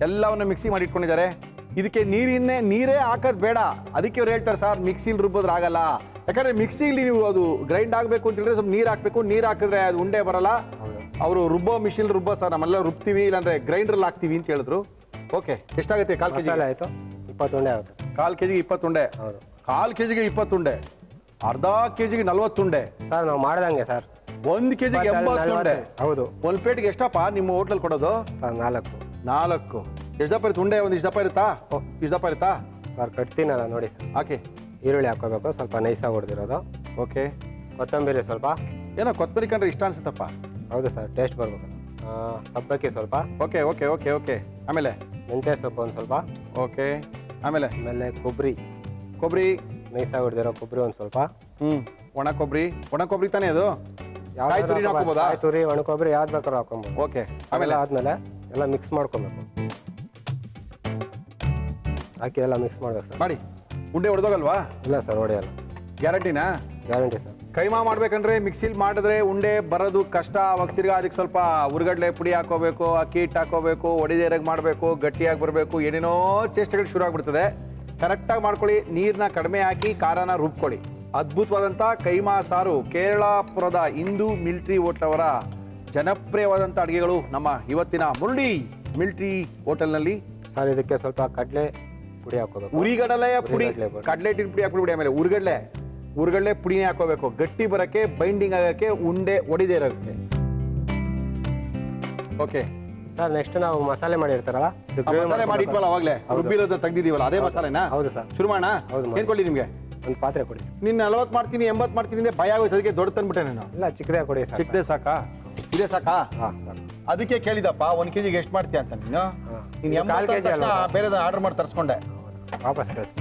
ಎಲ್ಲವನ್ನು ಮಿಕ್ಸಿ ಮಾಡಿ ಇಟ್ಕೊಂಡಿದ್ದಾರೆ. ಇದಕ್ಕೆ ನೀರೇ ಹಾಕೋದು ಬೇಡ. ಅದಕ್ಕೆ ಅವ್ರು ಹೇಳ್ತಾರೆ ಸರ್ ಮಿಕ್ಸಿಲಿ ರುಬ್ಬೋದ್ರೆ ಆಗಲ್ಲ. ಯಾಕಂದ್ರೆ ಮಿಕ್ಸಿಲಿ ನೀವು ಅದು ಗ್ರೈಂಡ್ ಆಗಬೇಕು ಅಂತ ಹೇಳಿದ್ರೆ ಸ್ವಲ್ಪ ನೀರು ಹಾಕಬೇಕು. ನೀರು ಹಾಕಿದ್ರೆ ಅದು ಉಂಡೆ ಬರಲ್ಲ. ಅವರು ರುಬ್ಬೋ ಮಿಷಿನ್ ರುಬ್ಬೋ ಸರ್ ನಮ್ಮೆಲ್ಲ ರುಬ್ತೀವಿ, ಇಲ್ಲಾಂದ್ರೆ ಗ್ರೈಂಡ್ರಲ್ಲಿ ಹಾಕ್ತೀವಿ ಅಂತ ಹೇಳಿದ್ರು. ಓಕೆ. ಎಷ್ಟಾಗುತ್ತೆ? 1/4 kg ಆಯಿತು. 20 ಉಂಡೆ ಆಗುತ್ತೆ. 1/4 kg 20 ಉಂಡೆ. ಹೌದು. 1/4 kg 20 ಉಂಡೆ, ಅರ್ಧ kg 40 ಉಂಡೆ ಸರ್ ನಾವು ಮಾಡ್ದಂಗೆ ಸರ್. 1 kg 80 ಉಂಡೆ. ಹೌದು. ಒಂದು ಪ್ಲೇಟ್ಗೆ ಎಷ್ಟಪ್ಪ ನಿಮ್ಮ ಹೋಟ್ಲಲ್ಲಿ ಕೊಡೋದು? ಸರ್ 4. ಎಷ್ಟು ದಪ್ಪ ಇರುತ್ತೆ ಉಂಡೆ? ಒಂದು ಇಷ್ಟು ದಪ್ಪ ಇರುತ್ತಾ? ಇಷ್ಟು ದಪ್ಪ ಇರುತ್ತಾ ಸರ್? ಕಟ್ತೀನಲ್ಲ ನೋಡಿ. ಹಾಕಿ. ಈರುಳ್ಳಿ ಹಾಕೋಬೇಕು, ಸ್ವಲ್ಪ ನೈಸಾಗಿ ಹೊಡೆದಿರೋದು. ಓಕೆ. ಕೊತ್ತಂಬರಿ ಸ್ವಲ್ಪ. ಏನೋ ಕೊತ್ತಂಬರಿ ಕಂಡ್ರೆ ಇಷ್ಟ ಅನ್ಸುತ್ತಪ್ಪ. ಹೌದು ಸರ್, ಟೇಸ್ಟ್ ಬರ್ಬೇಕಲ್ಲ. ಸಬ್ಬಕ್ಕಿ ಸ್ವಲ್ಪ. Okay okay okay okay. ಆಮೇಲೆ ಮೆಂತ್ಯ ಸೊಪ್ಪು ಒಂದು ಸ್ವಲ್ಪ. ಓಕೆ. ಆಮೇಲೆ ಕೊಬ್ಬರಿ ನೈಸಾಗಿ ಹೊಡೆದಿರೋ ಕೊಬ್ಬರಿ ಒಂದು ಸ್ವಲ್ಪ. ಒಣ ಕೊಬ್ಬರಿ ತಾನೇ ಅದು? ಕಾಯಿ ತುರಿ ಹಾಕೋಬೋದಾ? ಕಾಯಿ ತುರಿ, ಒಣ ಕೊಬ್ಬರಿ ಯಾವ್ದು ಬೇಕಾದ್ರೂ ಹಾಕೊಬೋದು. ಓಕೆ. ಆದ್ಮೇಲೆ ಎಲ್ಲ ಮಿಕ್ಸ್ ಮಾಡ್ಕೊಬೇಕು. ಹಾಕಿ ಎಲ್ಲ ಮಿಕ್ಸ್ ಮಾಡ್ಬೇಕು ಸರ್. ಮಾಡಿ. ಉಂಡೆ ಹೊಡೆದೋಗಲ್ವಾ? ಇಲ್ಲ ಸರ್, ಹೊಡೆಯಲ್ಲ. ಗ್ಯಾರಂಟಿನಾ? Guarantee sir. ಕೈಮಾ ಮಾಡ್ಬೇಕಂದ್ರೆ ಮಿಕ್ಸಿಲಿ ಮಾಡಿದ್ರೆ ಉಂಡೆ ಬರೋದು ಕಷ್ಟ. ಅವಾಗ ತಿರ್ಗಾ ಅದಕ್ಕೆ ಸ್ವಲ್ಪ ಉರ್ಗಡ್ಲೆ ಪುಡಿ ಹಾಕೋಬೇಕು, ಅಕ್ಕಿ ಹಿಟ್ಟು ಹಾಕೋಬೇಕು, ಒಡಿದೇರಾಗಿ ಮಾಡಬೇಕು, ಗಟ್ಟಿಯಾಗಿ ಬರಬೇಕು, ಏನೇನೋ ಚೇಷ್ಟೆಗಳು ಶುರು ಆಗ್ಬಿಡ್ತದೆ. ಕರೆಕ್ಟಾಗಿ ಮಾಡ್ಕೊಳ್ಳಿ. ನೀರನ್ನ ಕಡಿಮೆ ಹಾಕಿ ಖಾರನ ರುಬ್ಕೊಳ್ಳಿ. ಅದ್ಭುತವಾದಂಥ ಕೈಮಾ ಸಾರು ಕೇರಳಪುರದ ಹಿಂದೂ ಮಿಲಿಟರಿ ಹೋಟ್ಲವರ ಜನಪ್ರಿಯವಾದಂಥ ಅಡುಗೆಗಳು ನಮ್ಮ ಇವತ್ತಿನ ಮುರಳಿ ಮಿಲಿಟರಿ ಹೋಟೆಲ್ನಲ್ಲಿ. ಸರ್ ಇದಕ್ಕೆ ಸ್ವಲ್ಪ ಕಡಲೆ ಪುಡಿ ಹಾಕೋಬೇಕು. ಉರಿಗಡಲೆ ಪುಡಿ, ಕಡಲೆ ಹಿಟ್ಟಿನ ಪುಡಿ ಹಾಕ್ಬಿಡಿ. ಆಮೇಲೆ ಉರ್ಗಡ್ಲೆ ಪುಡಿನೇ ಹಾಕೋಬೇಕು, ಗಟ್ಟಿ ಬರೋಕ್ಕೆ, ಬೈಂಡಿಂಗ್ ಆಗೋಕ್ಕೆ, ಉಂಡೆ ಒಡಿದೇ ಇರೋಕ್ಕೆ. Okay sir. ನೆಕ್ಸ್ಟ್ ನಾವು ಮಸಾಲೆ ಮಾಡಿರ್ತಾರಲ್ಲ, ಮಸಾಲೆ ಮಾಡಿ ಇಟ್ವಲ್ಲ ಅವಾಗಲೇ ರುಬ್ಬಿರೋದನ್ನ ತೆಗ್ದಿದೀವಲ್ಲ ಅದೇ ಮಸಾಲೆನಾ? ಹೌದು ಸರ್. ಶುರು ಮಾಡೋಣ. ಏನ್ ಕೊಡ್ಲಿ ನಿಮ್ಗೆ? ಒಂದು ಪಾತ್ರೆ ಕೊಡಿ. ನಿನ್ನ 40 ಮಾಡ್ತೀನಿ 80 ಮಾಡ್ತೀನಿ ಅಂದ್ರೆ ಭಯ ಆಗೋಯ್ತು. ಅದಕ್ಕೆ ದೊಡ್ಡ ತಂದ್ಬಿಟ್ಟೆ ನಾನು. ಇಲ್ಲ, ಚಿಕ್ಕದೇ ಕೊಡಿ. ಚಿಕ್ಕದೇ ಸಾಕಾ? ಇದೇ ಸಾಕಾ? ಹಾಂ. ಅದಕ್ಕೆ ಕೇಳಿದಪ್ಪ 1 kg ಎಷ್ಟು ಮಾಡ್ತೀಯ ಅಂತ. ನೀನು 80 kg ಬೇರೆ ಆರ್ಡರ್ ಮಾಡಿ ತರಿಸ್ಕೊಂಡೆ. ವಾಪಸ್ ಕಳಿಸಿ.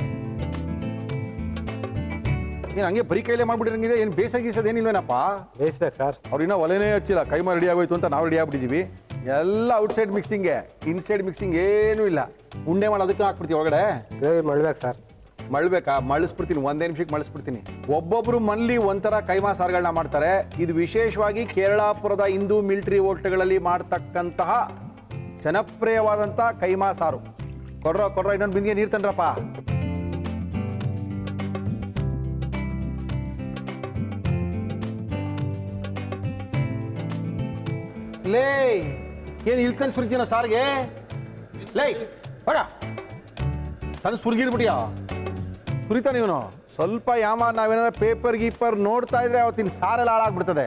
ಏನು ಹಂಗೆ ಬರೀ ಕೈಲೇ ಮಾಡ್ಬಿಟ್ಟಿರಂಗಿದೆ, ಏನು ಬೇಸಾಗಿಸೋದು ಏನಿಲ್ವೇನಪ್ಪ? ಬೇಯಿಸ್ಬೇಕು ಸರ್. ಅವ್ರು ಇನ್ನೂ ಒಲೆನೇ ಹಚ್ಚಿಲ್ಲ, ಕೈಮಾ ರೆಡಿ ಆಗೋಯ್ತು ಅಂತ ನಾವು ರೆಡಿ ಆಗ್ಬಿಟ್ಟಿದ್ದೀವಿ. ಎಲ್ಲ ಔಟ್ಸೈಡ್ ಮಿಕ್ಸಿಂಗೆ, ಇನ್ಸೈಡ್ ಮಿಕ್ಸಿಂಗ್ ಏನೂ ಇಲ್ಲ. ಉಂಡೆ ಮಾಡೋದಕ್ಕೆ ಹಾಕ್ಬಿಡ್ತೀವಿ ಒಳಗಡೆ. Gravy ಮಳ್ಬೇಕು sir. ಮಳ್ಬೇಕಾ? ಮಳಿಸ್ಬಿಡ್ತೀನಿ, ಒಂದೇ ನಿಮಿಷಕ್ಕೆ ಮಳಿಸ್ಬಿಡ್ತೀನಿ. ಒಬ್ಬೊಬ್ರು ಮನೇಲಿ ಒಂಥರ ಕೈಮಾ ಸಾರುಗಳನ್ನ ಮಾಡ್ತಾರೆ. ಇದು ವಿಶೇಷವಾಗಿ ಕೇರಳಾಪುರದ ಹಿಂದೂ ಮಿಲಿಟರಿ ಹೋಟ್ಲ್ಗಳಲ್ಲಿ ಮಾಡ್ತಕ್ಕಂತಹ ಜನಪ್ರಿಯವಾದಂಥ ಕೈಮಾ ಸಾರು. ಕೊಡ್ರೋ ಇನ್ನೊಂದು ಬಿಂದಿಗೆ ನೀರು ತಂದ್ರಪ್ಪ. ಲೇ ಏನು ಇಲ್ಲಿ ತಂದು ಸುರಿತೀನೋ ಸಾರಿಗೆ? ಲೇ ಬೇಡ ತಂದು ಸುರ್ಗಿರ್ಬಿಟ್ಟಿಯಾ? ಸುರಿತಾನೆ ಇವನು. ಸ್ವಲ್ಪ ನಾವೇನಾದ್ರು ಪೇಪರ್ ಗೀಪರ್ ನೋಡ್ತಾ ಇದ್ರೆ ಅವತ್ತಿನ ಸಾರೆಲ್ಲ ಹಾಳಾಗ್ಬಿಡ್ತದೆ.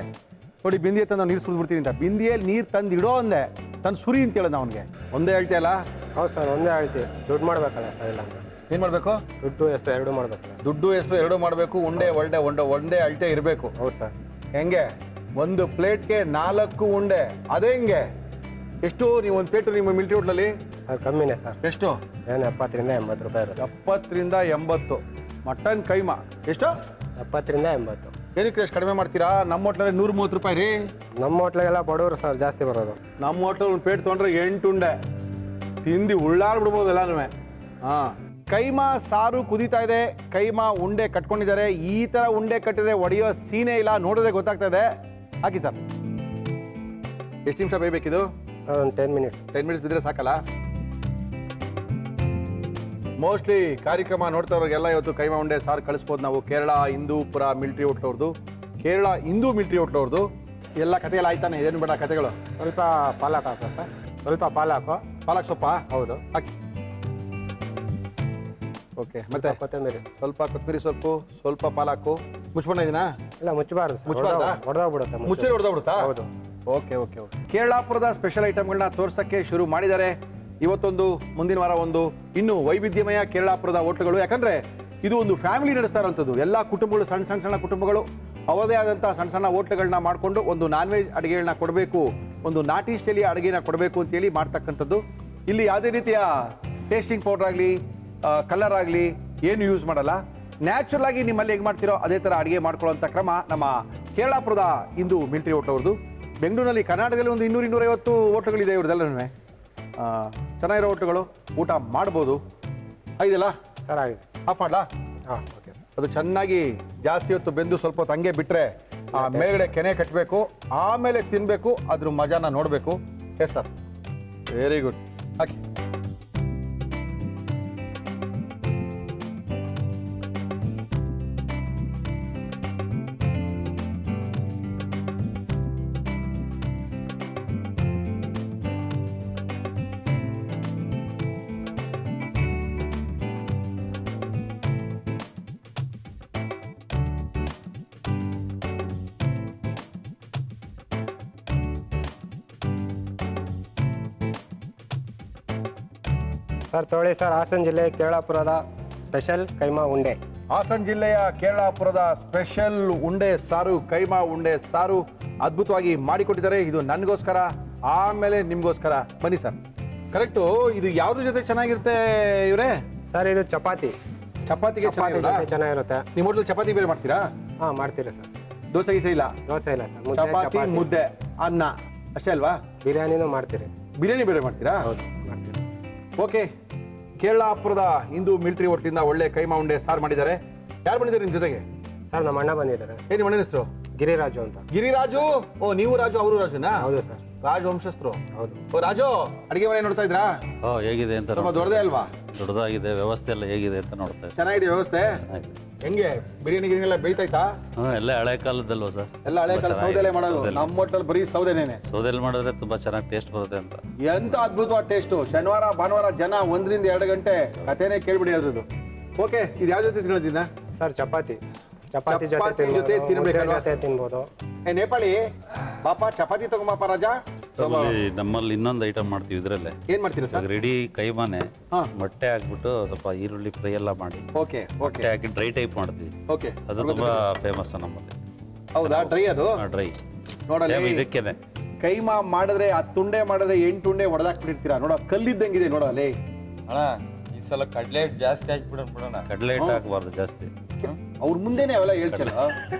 ನೋಡಿ ಬಿಂದಿಗೆ ತಂದು ನೀರು ಸುರಿದ್ಬಿಡ್ತೀನಿ ಅಂತ. ಬಿಂದಿಯಲ್ಲಿ ನೀರು ತಂದು ಇಡೋ ಅಂದೆ, ತಂದು ಸುರಿ ಅಂತ ಹೇಳೋದು ಅವನಿಗೆ. ಒಂದೇ ಹೇಳ್ತೀಯಲ್ಲ? ಹೌದು ಸರ್, ಒಂದೇ ಹೇಳ್ತೀವಿ. ದುಡ್ಡು ಮಾಡ್ಬೇಕಲ್ಲ ಸರ್, ಇಲ್ಲ ಏನು ಮಾಡಬೇಕು? ದುಡ್ಡು ಹೆಸರು ಎರಡು ಮಾಡಬೇಕಲ್ಲ. ದುಡ್ಡು ಹೆಸರು ಎರಡು ಮಾಡಬೇಕು, ಒಂದೇ ಅಳತೆ ಇರಬೇಕು. ಹೌದು ಸರ್. ಹೆಂಗೆ? ಒಂದು ಪ್ಲೇಟ್ಗೆ 4 ಉಂಡೆ, ಅದೇ ಹೆಂಗೆ? ಎಷ್ಟು ನೀವು ಒಂದು ಪ್ಲೇಟು ನಿಮ್ಮ ಮಿಲಿಟರಿ ಹೋಟ್ಲಲ್ಲಿ? ಸರ್ ಕಮ್ಮಿನೇ ಸರ್. ಎಷ್ಟು? ಏನು 70 ರಿಂದ 80 ರೂಪಾಯಿ ಇರುತ್ತೆ. 70 ರಿಂದ 80 ಮಟನ್ ಕೈಮಾ ಎಷ್ಟು? 70 ರಿಂದ 80. ಏನಕ್ಕೆ ಎಷ್ಟು ಕಡಿಮೆ ಮಾಡ್ತೀರಾ? ನಮ್ಮ ಹೋಟ್ಲಲ್ಲಿ 130 ರೂಪಾಯಿ ರೀ. ನಮ್ಮ ಹೋಟ್ಲಿಗೆಲ್ಲ ಬಡವರು ಸರ್ ಜಾಸ್ತಿ ಬರೋದು. ನಮ್ಮ ಹೋಟ್ಲಲ್ಲಿ ಒಂದು ಪ್ಲೇಟ್ ತೊಗೊಂಡ್ರೆ 8 ಉಂಡೆ ತಿಂದು ಉಳ್ಳಾಡ್ಬಿಡ್ಬೋದು ಎಲ್ಲಾನು. ಹಾಂ, ಕೈಮಾ ಸಾರು ಕುದೀತಾ ಇದೆ, ಕೈಮಾ ಉಂಡೆ ಕಟ್ಕೊಂಡಿದ್ದಾರೆ. ಈ ಥರ ಉಂಡೆ ಕಟ್ಟಿದ್ರೆ ಒಡೆಯೋ ಸೀನೆ ಇಲ್ಲ, ನೋಡಿದ್ರೆ ಗೊತ್ತಾಗ್ತಾ ಇದೆ. ಹಾಕಿ ಸರ್. ಎಷ್ಟು ನಿಮಿಷ ಬೇಯಬೇಕಿದು? ಸರ್ ಒಂದು 10 ಮಿನಿಟ್ಸ್. 10 ಮಿನಿಟ್ಸ್ ಬಿದ್ದರೆ ಸಾಕಲ್ಲ? ಮೋಸ್ಟ್ಲಿ ಕಾರ್ಯಕ್ರಮ ನೋಡ್ತಾವ್ರಿಗೆಲ್ಲ ಇವತ್ತು ಕೈಮಾ ಉಂಡೆ ಸಾರು ಕಳಿಸ್ಬೋದು ನಾವು. ಕೇರಳ ಹಿಂದೂಪುರ ಮಿಲಿಟರಿ ಹೋಟ್ಲವ್ರದ್ದು, ಕೇರಳ ಹಿಂದೂ ಮಿಲಿಟರಿ ಹೋಟ್ಲವ್ರದ್ದು. ಎಲ್ಲ ಕಥೆಯೆಲ್ಲ ಆಯ್ತಾನೆ, ಏನು ಬೇಡ ಕಥೆಗಳು. ಸ್ವಲ್ಪ ಪಾಲಕ್ ಹಾಕೋ ಸರ್, ಸ್ವಲ್ಪ ಪಾಲಕ್ ಸೊಪ್ಪ? ಹೌದು, ಹಾಕಿ. ಓಕೆ, ಮತ್ತೆ ಕೊತ್ತಂಬರಿ, ಸ್ವಲ್ಪ ಕೊತ್ತಂಬರಿ ಸೊಪ್ಪು, ಸ್ವಲ್ಪ ಪಾಲಾಕು. ಮುಚ್ಕೊಂಡ ಇದೀನಾ? ಇಲ್ಲ ಮುಚ್ಚಬಾರ್ದು, ಮುಚ್ಚಬಾರ್ದಾ? ಹೊಡೆದೋಗ್ಬಿಡುತ್ತೆ. ಮುಚ್ಚೆ ಹೊಡೆದೋಗ್ಬಿಡುತ್ತಾ? ಹೌದು. ಓಕೆ. ಕೇರಳಾಪುರದ ಸ್ಪೆಷಲ್ ಐಟಮ್ಗಳನ್ನ ತೋರ್ಸಕ್ಕೆ ಶುರು ಮಾಡಿದ್ದಾರೆ. ಇವತ್ತೊಂದು, ಮುಂದಿನ ವಾರ ಒಂದು, ಇನ್ನು ವೈವಿಧ್ಯಮಯ ಕೇರಳಾಪುರದ ಹೋಟ್ಲುಗಳು. ಯಾಕಂದ್ರೆ ಇದು ಒಂದು ಫ್ಯಾಮಿಲಿ ನಡೆಸ್ತಾ ಇರೋಂಥದ್ದು. ಎಲ್ಲ ಕುಟುಂಬಗಳು, ಸಣ್ಣ ಕುಟುಂಬಗಳು ಅವರದೇ ಆದಂಥ ಸಣ್ಣ ಹೋಟ್ಲುಗಳನ್ನ ಮಾಡಿಕೊಂಡು ಒಂದು ನಾನ್ ವೆಜ್ ಅಡುಗೆಗಳನ್ನ ಕೊಡಬೇಕು, ಒಂದು ನಾಟಿ ಸ್ಟೈಲಿಯ ಅಡುಗೆನ ಕೊಡಬೇಕು ಅಂತೇಳಿ ಮಾಡ್ತಕ್ಕಂಥದ್ದು. ಇಲ್ಲಿ ಯಾವುದೇ ರೀತಿಯ ಟೇಸ್ಟಿಂಗ್ ಪೌಡರ್ ಆಗಲಿ, ಕಲರ್ ಆಗಲಿ ಏನು ಯೂಸ್ ಮಾಡಲ್ಲ. ನ್ಯಾಚುರಲ್ ಆಗಿ ನಿಮ್ಮಲ್ಲಿ ಹೇಗೆ ಮಾಡ್ತಿರೋ ಅದೇ ಥರ ಅಡುಗೆ ಮಾಡ್ಕೊಳ್ಳೋಂಥ ಕ್ರಮ ನಮ್ಮ ಕೇರಳಾಪುರದ ಹಿಂದೂ ಮಿಲಿಟರಿ ಹೋಟ್ಲವ್ರದ್ದು. ಬೆಂಗಳೂರಿನಲ್ಲಿ, ಕರ್ನಾಟಕದಲ್ಲಿ ಒಂದು 200-250 ಹೋಟ್ಲುಗಳಿದೆ ಇವ್ರದ್ದೆಲ್ಲನೂ. ಚೆನ್ನಾಗಿರೋ ಹೋಟ್ಲುಗಳು, ಊಟ ಮಾಡ್ಬೋದು. ಐದಲ್ಲ ಸರ್ ಆಗಿದೆ. ಆಫ್ ಮಾಡಲಾ? ಹಾಂ ಓಕೆ. ಅದು ಚೆನ್ನಾಗಿ ಜಾಸ್ತಿ ಹೊತ್ತು ಬೆಂದು ಸ್ವಲ್ಪ ಹೊತ್ತು ಹಂಗೆ ಬಿಟ್ಟರೆ ಆ ಮೇಲ್ಗಡೆ ಕೆನೆ ಕಟ್ಟಬೇಕು, ಆಮೇಲೆ ತಿನ್ನಬೇಕು, ಅದ್ರ ಮಜಾನ ನೋಡಬೇಕು. Yes sir, very good. ಹಾಕಿ. ಸರ್ ತೊಗೊಳ್ಳಿ ಸರ್, ಹಾಸನ ಜಿಲ್ಲೆ ಕೇರಳಾಪುರದ ಸ್ಪೆಷಲ್ ಕೈಮಾ ಉಂಡೆ. ಹಾಸನ ಜಿಲ್ಲೆಯ ಕೇರಳಾಪುರದ ಸ್ಪೆಷಲ್ ಉಂಡೆ ಸಾರು, ಕೈಮಾ ಉಂಡೆ ಸಾರು ಅದ್ಭುತವಾಗಿ ಮಾಡಿಕೊಟ್ಟಿದ್ದಾರೆ. ಇದು ನನಗೋಸ್ಕರ, ಆಮೇಲೆ ನಿಮಗೋಸ್ಕರ. ಬನ್ನಿ ಸರ್. ಕರೆಕ್ಟು. ಇದು ಯಾವ್ದ್ರ ಜೊತೆ ಚೆನ್ನಾಗಿರುತ್ತೆ ಇವರೇ? ಸರ್ ಇದು ಚಪಾತಿಗೆ ಚೆನ್ನಾಗಿರುತ್ತೆ. ನಿಮ್ಮ ಹೋಟ್ಲಲ್ಲಿ ಚಪಾತಿ ಬೇರೆ ಮಾಡ್ತೀರಾ? ಹಾಂ ಮಾಡ್ತೀರಿ ಸರ್. ದೋಸೆ ಗೀಸೆ ಇಲ್ಲ? ದೋಸೆ ಇಲ್ಲ ಸರ್, ಚಪಾತಿ, ಮುದ್ದೆ, ಅನ್ನ ಅಷ್ಟೇ ಅಲ್ವಾ? ಬಿರಿಯಾನಿನೂ ಮಾಡ್ತೀರಿ? ಬಿರಿಯಾನಿ ಬೇರೆ ಮಾಡ್ತೀರಾ? ಹೌದು ಮಾಡ್ತೀರಿ. ಓಕೆ. ಕೇರಳಾಪುರದ ಹಿಂದೂ ಮಿಲಿಟರಿ ಹೋಟ್ಲಿಂದ ಒಳ್ಳೆ ಕೈಮಾ ಉಂಡೆ ಸಾರು ಮಾಡಿದ್ದಾರೆ. ಯಾರು ಬಂದಿದ್ದಾರೆ ನಿಮ್ಮ ಜೊತೆಗೆ? ಸರ್ ನಮ್ಮ ಅಣ್ಣ ಬಂದಿದ್ದಾರೆ. ಏನು ನಿಮ್ಮ ಅಣ್ಣನ ಹೆಸರು? ಗಿರಿರಾಜು ಅಂತ. ಗಿರಿರಾಜು? ಓ, ನೀವು ರಾಜು, ಅವರು ರಾಜುನಾ? ಹೌದು ಸರ್. ರಾಜವಂಶಸ್ಥರು? ಹೌದು. ಓ ರಾಜು, ಅಡಿಗೆ ಮನೆ ನೋಡ್ತಾ ಇದ್ರಾ? ಹೇಗಿದೆ ಅಂತ ತುಂಬ ದೊಡ್ಡದೇ ಅಲ್ವಾ? ದೊಡ್ಡದಾಗಿದೆ, ವ್ಯವಸ್ಥೆ ಎಲ್ಲ ಹೇಗಿದೆ ಅಂತ ನೋಡ್ತಾ ಇದ್ದೀನಿ. ಚೆನ್ನಾಗಿದೆ ವ್ಯವಸ್ಥೆ? ಹೆಂಗೆ ಬಿರಿಯಾನಿ ಗಿರಿಯಾನಿ ಬೈತಾಯ್ತಾ? ಎಲ್ಲ ಹಳೆ ಕಾಲದಲ್ವ ಸರ್? ಎಲ್ಲ ಹಳೆ ಕಾಲ ಸೌದೆಲೆ ಮಾಡೋದು. ನಮ್ಮ ಹೋಟ್ಲಲ್ಲಿ ಬರೀ ಸೌದೆನೇನೆ. ಸೌದೆಲ್ ಮಾಡಿದ್ರೆ ತುಂಬಾ ಚೆನ್ನಾಗಿ ಟೇಸ್ಟ್ ಬರುತ್ತೆ ಅಂತ. ಎಂತ ಅದ್ಭುತವಾದ ಟೇಸ್ಟು. ಶನಿವಾರ ಭಾನುವಾರ ಜನ 1 ರಿಂದ 2 ಗಂಟೆ ಕಥೆನೇ ಕೇಳ್ಬಿಡಿ ಅದ್ರದ್ದು. ಓಕೆ, ಇದು ಯಾವ ಜೊತೆ ತಿನ್ನೋದಿನ? ಸರ್ ಚಪಾತಿ ಚಪಾತಿ ಜೊತೆ ತಿನ್ಬೋದು. ಏ ನೇಪಾಳಿ ಪಾಪ, ಚಪಾತಿ ತಗೊಂಬಪ್ಪ ರಾಜ. ನಮ್ಮಲ್ಲಿ ಇನ್ನೊಂದು ಐಟಮ್ ಮಾಡ್ತೀವಿ ಇದ್ರಲ್ಲೇ. ಏನ್ ಮಾಡ್ತೀರಾ ಸರ್? ರೆಡಿ ಕೈಮಾನೆ ಹಾ. ಮೊಟ್ಟೆ ಹಾಕ್ಬಿಟ್ಟು ಸ್ವಲ್ಪ ಈರುಳ್ಳಿ ಫ್ರೈ ಎಲ್ಲ ಮಾಡಿ ಓಕೆ ಮೊಟ್ಟೆ ಹಾಕಿ ಡ್ರೈ ಟೈಪ್ ಮಾಡ್ತೀವಿ. ಓಕೆ, ಅದು ತುಂಬಾ ಫೇಮಸ್ ನಮ್ಮಲ್ಲಿ. ಹೌದಾ? ಡ್ರೈ ಅದು? ಡ್ರೈ ನೋಡಲ್ಲ, ಇದಕ್ಕೇನೆ ಕೈಮಾ ಮಾಡಿದ್ರೆ 10 ಉಂಡೆ ಮಾಡಿದ್ರೆ 8 ಉಂಡೆ ಹೊಡೆದಾಕ್ಬಿಟ್ಟಿರ್ತೀರಾ. ನೋಡೋ ಕಲ್ಲಿದ್ದಂಗಿದೆ ನೋಡೋ ಅಲ್ಲಿ. ಅಣ್ಣ ಈ ಸಲ ಕಡ್ಲೆ ಹಿಟ್ಟು ಜಾಸ್ತಿ ಹಾಕ್ಬಿಡೋಣ. ಕಡಲೆ ಹಿಟ್ಟು ಹಾಕಬಾರ್ದು ಜಾಸ್ತಿ. ಅವ್ರ ಮುಂದೆನೆ ಅವೆಲ್ಲ ಹೇಳ್ತಿಲ್ಲ.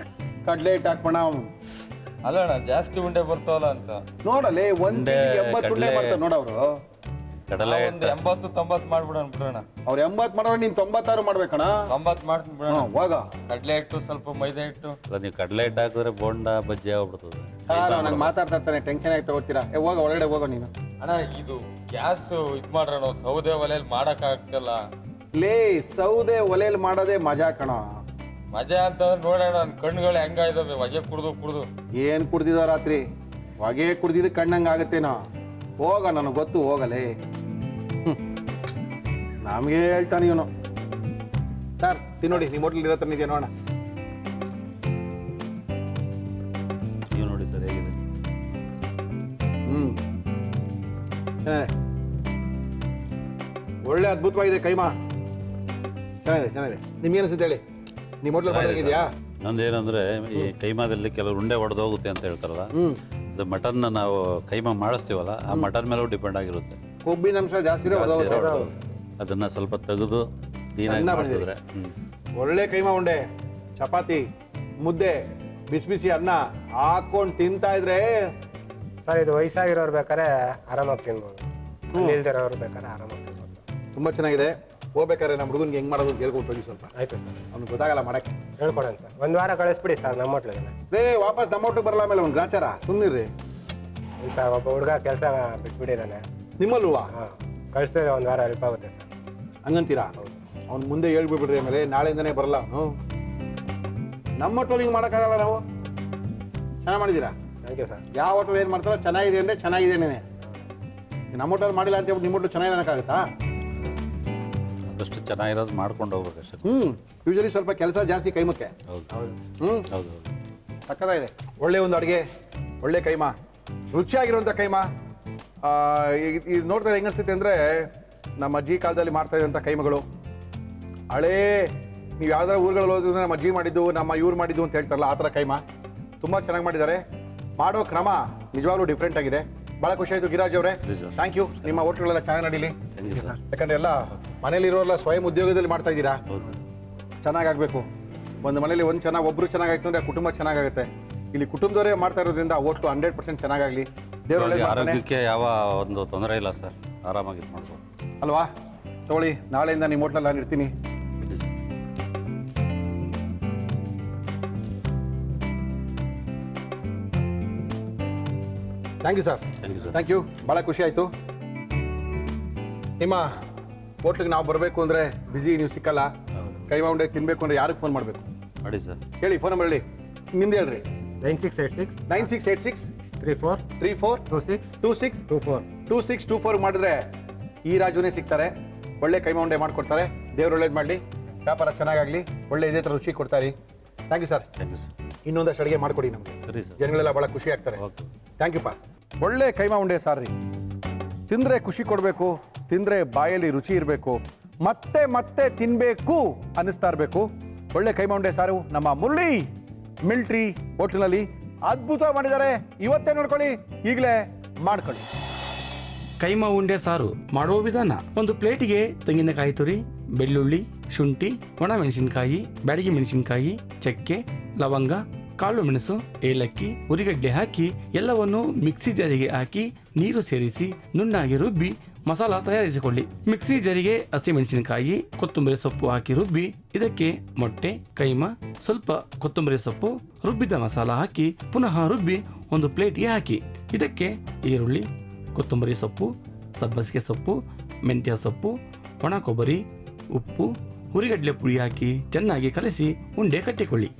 ಕಡ್ಲೆ ಹಿಟ್ಟು ಹಾಕೋಣ ಅಲ್ಲ ಅಣ್ಣ ಜಾಸ್ತಿ ಉಂಡೆ ಬರ್ತಾವಲ್ಲ ಅಂತ. ನೋಡಲೆ ಒಂದ್ 80 ಉಂಡೆ ಮಾಡ್ತಾರೆ ನೋಡವ್ರು. ಕಡಲೆ ಒಂದು 80-90 ಮಾಡ್ಬಿಡೋಣ ಬಿಡೋಣ. ಅವ್ರು 80 ಮಾಡೋರು ನೀನ್ 96 ಮಾಡ್ಬೇಕಣ. 90 ಮಾಡ್ತೀನಿ ಬಿಡೋಣ. ಹೋಗ ಕಡ್ಲೆ ಹಿಟ್ಟು ಸ್ವಲ್ಪ ಮೈದಾ ಹಿಟ್ಟು. ಅಲ್ಲ, ನೀವು ಕಡಲೆ ಹಿಟ್ಟು ಹಾಕಿದ್ರೆ ಬೋಂಡ ಬಜ್ಜಿ ಆಗ್ಬಿಡ್ತದೆ. ನಾನು ಮಾತಾಡ್ತಾ ಇರ್ತಾನೆ, ಟೆನ್ಷನ್ ಆಗಿ ತಗೋತೀರಾ. ಹೋಗ ಒಳಗಡೆ ಹೋಗೋ ನೀನು. ಅಣ್ಣ ಇದು ಗ್ಯಾಸ್ ಇದ್ ಮಾಡ್ರಣ, ಸೌದೆ ಒಲೆಯಲ್ಲಿ ಮಾಡಕ್ ಆಗ್ತಿಲ್ಲ. ಲೇ ಸೌದೆ ಒಲೆಯಲ್ಲಿ ಮಾಡೋದೇ ಮಜಾ ಕಣ. ಮಜಾ ಅಂತಂದ್ರೆ ನೋಡೋಣ, ನನ್ ಕಣ್ಣುಗಳು ಹೆಂಗಾಯ್ತವೆ ಹೊಗೆ ಕುಡ್ದು. ಏನ್ ಕುಡ್ದಿದ ರಾತ್ರಿ ಹೊಗೆ ಕುಡ್ದಿದ್ದು ಕಣ್ಣಂಗ ಆಗತ್ತೇನೋ. ಹೋಗ, ನನಗೆ ಗೊತ್ತು, ಹೋಗಲೇ. ನಮ್ಗೆ ಹೇಳ್ತಾನೆ ಇವನು. ಸರ್ ತಿನ್ನೋಡಿ, ನಿಮ್ಮ ಹೋಟ್ಲಲ್ಲಿ ಇರೋ ಇದೆಯಾ ನೋಡೋಣ. ನೀವು ನೋಡಿ ಸರ್ ಹೇಗಿದೆ. ಚೆನ್ನಾಗಿದೆ, ಒಳ್ಳೆ ಅದ್ಭುತವಾಗಿದೆ ಕೈಮಾ. ಚೆನ್ನಾಗಿದೆ. ನಿಮ್ಗೆ ಅನಿಸುತ್ತೆ ಹೇಳಿ, ನಿಮ್ಮ ಹೋಟ್ಲಲ್ಲಿ ಮಾಡೋದಿದೆಯಾ? ನಂದೇನಂದ್ರೆ ಈ ಕೈಮಾದಲ್ಲಿ ಕೆಲವರು ಉಂಡೆ ಒಡೆದು ಹೋಗುತ್ತೆ ಅಂತ ಹೇಳ್ತಾರಲ್ಲ, ಅದು ಮಟನ್ನ ನಾವು ಕೈಮಾ ಮಾಡಿಸ್ತೀವಲ್ಲ, ಆ ಮಟನ್ ಮೇಲೂ ಡಿಪೆಂಡ್ ಆಗಿರುತ್ತೆ. ಕೊಬ್ಬಿನ ಅಂಶ ಜಾಸ್ತಿ ಇದೆ, ಅದನ್ನ ಸ್ವಲ್ಪ ತೆಗೆದು ಕ್ಲೀನಾಗಿ ಮಾಡಿಸಿದ್ರೆ ಒಳ್ಳೆ ಕೈಮಾ ಉಂಡೆ, ಚಪಾತಿ, ಮುದ್ದೆ, ಬಿಸಿ ಬಿಸಿ ಅನ್ನ ಹಾಕೊಂಡು ತಿಂತಾ ಇದ್ರೆ. ಸರ್ ಇದು ವಯಸ್ಸಾಗಿರೋರು ಬೇಕಾದ್ರೆ ಆರಾಮಾಗಿ ತಿನ್ಬೋದು, ಇಲ್ದಿರೋರು ಬೇಕಾದ್ರೆ ಆರಾಮಾಗಿ ತಿನ್ಬೋದು. ತುಂಬಾ ಚೆನ್ನಾಗಿದೆ. ಹೋಗ್ಬೇಕಾದ್ರೆ ನಮ್ಮ ಹುಡುಗನ್ಗೆ ಹೆಂಗ್ ಮಾಡೋದು ಅಂತ ಹೇಳ್ಕೊಂಡು ಹೋಗಿ ಸ್ವಲ್ಪ. ಆಯ್ತು ಸರ್, ಅವ್ನಿಗೆ ಗೊತ್ತಾಗಲ್ಲ ಮಾಡಕ್ಕೆ. ಹೇಳ್ಕೊಡೋಣ ಸರ್. ಒಂದು ವಾರ ಕಳಿಸ್ಬಿಡಿ ಸರ್ ನಮ್ಮ ಹೋಟ್ಲಿಗೆ. ರೇ ವಾಪಸ್ ನಮ್ಮ ಹೋಟ್ಲಿಗೆ ಬರಲ್ಲ, ಆಮೇಲೆ ಒಂದು ಗ್ರಾಚಾರ. ಸುಮ್ಮನಿರ್ರಿ. ಸರ್ ಒಬ್ಬ ಹುಡುಗ ಕೆಲಸ ಬಿಟ್ಬಿಟ್ಟಿದ್ದಾನೆ. ನಿಮ್ಮಲ್ವಾ? ಹಾಂ, ಕಳಿಸಿದ್ರೆ ಒಂದು ವಾರ ಹೆಲ್ಪ್ ಆಗುತ್ತೆ ಸರ್. ಹಂಗಂತೀರಾ? ಅವ್ನು ಮುಂದೆ ಹೇಳ್ಬಿಡ್ರಿ, ಆಮೇಲೆ ನಾಳೆಯಿಂದನೇ ಬರಲ್ಲ ಅವನು. ನಮ್ಮ ಹೋಟ್ಲಲ್ಲಿ ಹಿಂಗೆ ಮಾಡೋಕ್ಕಾಗಲ್ಲ ನಾವು. ಚೆನ್ನಾಗಿ ಮಾಡಿದ್ದೀರಾ. Thank you sir. ಯಾವ ಹೋಟ್ಲ್ ಏನು ಮಾಡ್ತಾರೋ ಚೆನ್ನಾಗಿದೆ ಅಂದರೆ ಚೆನ್ನಾಗಿದ್ದೇನೆ. ನಮ್ಮ ಹೋಟೆಲ್ ಮಾಡಿಲ್ಲ ಅಂತ ಹೇಳ್ಬಿಟ್ಟು ನಿಮ್ಮ ಹೋಟ್ಲು ಚೆನ್ನಾಗಿ ಅನ್ನೋಕ್ಕಾಗುತ್ತಾ? ಅದಷ್ಟು ಚೆನ್ನಾಗಿರೋದು ಮಾಡ್ಕೊಂಡು ಹೋಗ್ಬೇಕಷ್ಟೇ. ಯೂಶಲಿ ಸ್ವಲ್ಪ ಕೆಲಸ ಜಾಸ್ತಿ ಕೈಮಕ್ಕೆ. ಹೌದು. ಸಕ್ಕತ್ತಾಗಿದೆ. ಒಳ್ಳೆ ಒಂದು ಅಡುಗೆ, ಒಳ್ಳೆ ಕೈಮಾ, ರುಚಿಯಾಗಿರುವಂಥ ಕೈಮಾ. ಇದು ನೋಡ್ತಾರೆ ಹೆಂಗೆ ಅನಿಸುತ್ತೆ ಅಂದರೆ, ನಮ್ಮ ಅಜ್ಜಿ ಕಾಲದಲ್ಲಿ ಮಾಡ್ತಾ ಇದ್ದಂಥ ಕೈಮಗಳು. ಹಳೇ ನೀವು ಯಾವ್ದಾರ ಊರುಗಳಲ್ಲಿ ಹೋದ್ರೆ ನಮ್ಮ ಅಜ್ಜಿ ಮಾಡಿದ್ದು, ನಮ್ಮ ಇವ್ರು ಮಾಡಿದ್ದು ಅಂತ ಹೇಳ್ತಾರಲ್ಲ, ಆ ಥರ ಕೈಮಾ ತುಂಬ ಚೆನ್ನಾಗಿ ಮಾಡಿದ್ದಾರೆ. ಮಾಡೋ ಕ್ರಮ ನಿಜವಾಗ್ಲೂ ಡಿಫ್ರೆಂಟ್ ಆಗಿದೆ. ಭಾಳ ಖುಷಿ ಆಯಿತು ಗಿರಾಜ್ ಅವರೇ. Thank you. ನಿಮ್ಮ ಹೋಟ್ಲುಗಳೆಲ್ಲ ಚೆನ್ನಾಗಿ ನಡೀಲಿ. ಯಾಕಂದರೆ ಎಲ್ಲ ಮನೇಲಿರೋರೆಲ್ಲ ಸ್ವಯಂ ಉದ್ಯೋಗದಲ್ಲಿ ಮಾಡ್ತಾ ಇದ್ದೀರಾ. ಚೆನ್ನಾಗಾಗಬೇಕು. ಒಂದು ಮನೇಲಿ ಒಬ್ಬರು ಚೆನ್ನಾಗಾಯ್ತು ಅಂದರೆ ಕುಟುಂಬ ಚೆನ್ನಾಗಾಗುತ್ತೆ. ಇಲ್ಲಿ ಕುಟುಂಬದವರೇ ಮಾಡ್ತಾ ಇರೋದ್ರಿಂದ ಹೋಟ್ಲು 100% ಚೆನ್ನಾಗಾಗಲಿ. ದೇವರ ಆರೋಗ್ಯಕ್ಕೆ ಯಾವ ಒಂದು ತೊಂದರೆ ಇಲ್ಲ ಸರ್, ಆರಾಮಾಗಿ ಮಾಡ್ಬೋದು ಅಲ್ವಾ? ತಗೊಳ್ಳಿ, ನಾಳೆಯಿಂದ ನಿಮ್ಮ ಹೋಟ್ಲಲ್ಲಿ ನಾನು ಇರ್ತೀನಿ. Thank you sir. Thank you. ಭಾಳ ಖುಷಿ ಆಯಿತು. ನಿಮ್ಮ ಹೋಟ್ಲಿಗೆ ನಾವು ಬರಬೇಕು ಅಂದರೆ ಬ್ಯುಸಿ, ನೀವು ಸಿಕ್ಕಲ್ಲ. ಕೈಮಾ ಉಂಡೆ ತಿನ್ನಬೇಕು ಅಂದರೆ ಯಾರಿಗೆ ಫೋನ್ ಮಾಡಬೇಕು ಮಾಡಿ ಸರ್? ಹೇಳಿ, ಫೋನ್ ನಂಬರ್ ಹೇಳಿ. ನಿಮ್ದು ಹೇಳ್ರಿ. 9686 34 2624 ಮಾಡಿದ್ರೆ ಈ ರಾಜುನೇ ಸಿಗ್ತಾರೆ. ಒಳ್ಳೆ ಕೈಮಾ ಉಂಡೆ ಮಾಡಿಕೊಡ್ತಾರೆ. ದೇವ್ರು ಒಳ್ಳೇದು ಮಾಡಲಿ, ವ್ಯಾಪಾರ ಚೆನ್ನಾಗಾಗಲಿ, ಒಳ್ಳೆ ಇದೇ ಥರ ರುಚಿ ಕೊಡ್ತಾರೆ. Thank you sir. ಇನ್ನೊಂದಷ್ಟು ಅಡುಗೆ ಮಾಡಿಕೊಡಿ ನಮಗೆ. ಸರಿ ಸರ್. ಜನಗಳೆಲ್ಲ ಭಾಳ ಖುಷಿ ಆಗ್ತಾರೆ. ಥ್ಯಾಂಕ್ ಯು ಪಾ. ಒಳ್ಳೆ ಕೈಮಾ ಉಂಡೆ ಸಾರ್ ರೀ. ತಿಂದರೆ ಖುಷಿ ಕೊಡಬೇಕು, ತಿಂದರೆ ಬಾಯಲ್ಲಿ ರುಚಿ ಇರಬೇಕು, ಮತ್ತೆ ಮತ್ತೆ ತಿನ್ನಬೇಕು ಅನ್ನಿಸ್ತಾ ಇರಬೇಕು. ಒಳ್ಳೆ ಕೈಮಾ ಉಂಡೆ ಸಾರು ನಮ್ಮ ಮುರಳಿ ಮಿಲ್ಟ್ರಿ ಹೋಟ್ಲಿನಲ್ಲಿ ಅದ್ಭುತ ಮಾಡಿದ್ದಾರೆ. ಇವತ್ತೇ ನೋಡ್ಕೊಳ್ಳಿ, ಈಗಲೇ ಮಾಡ್ಕೊಳ್ಳಿ. ಕೈಮಾ ಉಂಡೆ ಸಾರು ಮಾಡುವ ವಿಧಾನ: ಒಂದು ಪ್ಲೇಟಿಗೆ ತೆಂಗಿನಕಾಯಿ ತುರಿ, ಬೆಳ್ಳುಳ್ಳಿ, ಶುಂಠಿ, ಒಣ ಮೆಣಸಿನಕಾಯಿ, ಬ್ಯಾಡಗಿ ಮೆಣಸಿನಕಾಯಿ, ಚಕ್ಕೆ, ಲವಂಗ, ಕಾಳು ಮೆಣಸು, ಏಲಕ್ಕಿ, ಉರಿಗಡ್ಡೆ ಹಾಕಿ ಎಲ್ಲವನ್ನು ಮಿಕ್ಸಿ ಜಾರಿಗೆ ಹಾಕಿ ನೀರು ಸೇರಿಸಿ ನುಣ್ಣಾಗಿ ರುಬ್ಬಿ ಮಸಾಲ ತಯಾರಿಸಿಕೊಳ್ಳಿ. ಮಿಕ್ಸಿ ಜಾರಿಗೆ ಹಸಿಮೆಣಸಿನಕಾಯಿ, ಕೊತ್ತಂಬರಿ ಸೊಪ್ಪು ಹಾಕಿ ರುಬ್ಬಿ ಇದಕ್ಕೆ ಮೊಟ್ಟೆ, ಕೈಮಾ, ಸ್ವಲ್ಪ ಕೊತ್ತಂಬರಿ ಸೊಪ್ಪು, ರುಬ್ಬಿದ ಮಸಾಲ ಹಾಕಿ ಪುನಃ ರುಬ್ಬಿ ಒಂದು ಪ್ಲೇಟ್ಗೆ ಹಾಕಿ ಇದಕ್ಕೆ ಈರುಳ್ಳಿ, ಕೊತ್ತಂಬರಿ ಸೊಪ್ಪು, ಸಬ್ಬಸಿಗೆ ಸೊಪ್ಪು, ಮೆಂತ್ಯ ಸೊಪ್ಪು, ಒಣ ಕೊಬ್ಬರಿ, ಉಪ್ಪು, ಹುರಿಗಡ್ಲೆ ಪುಡಿ ಹಾಕಿ ಚೆನ್ನಾಗಿ ಕಲಸಿ ಉಂಡೆ ಕಟ್ಟಿಕೊಳ್ಳಿ.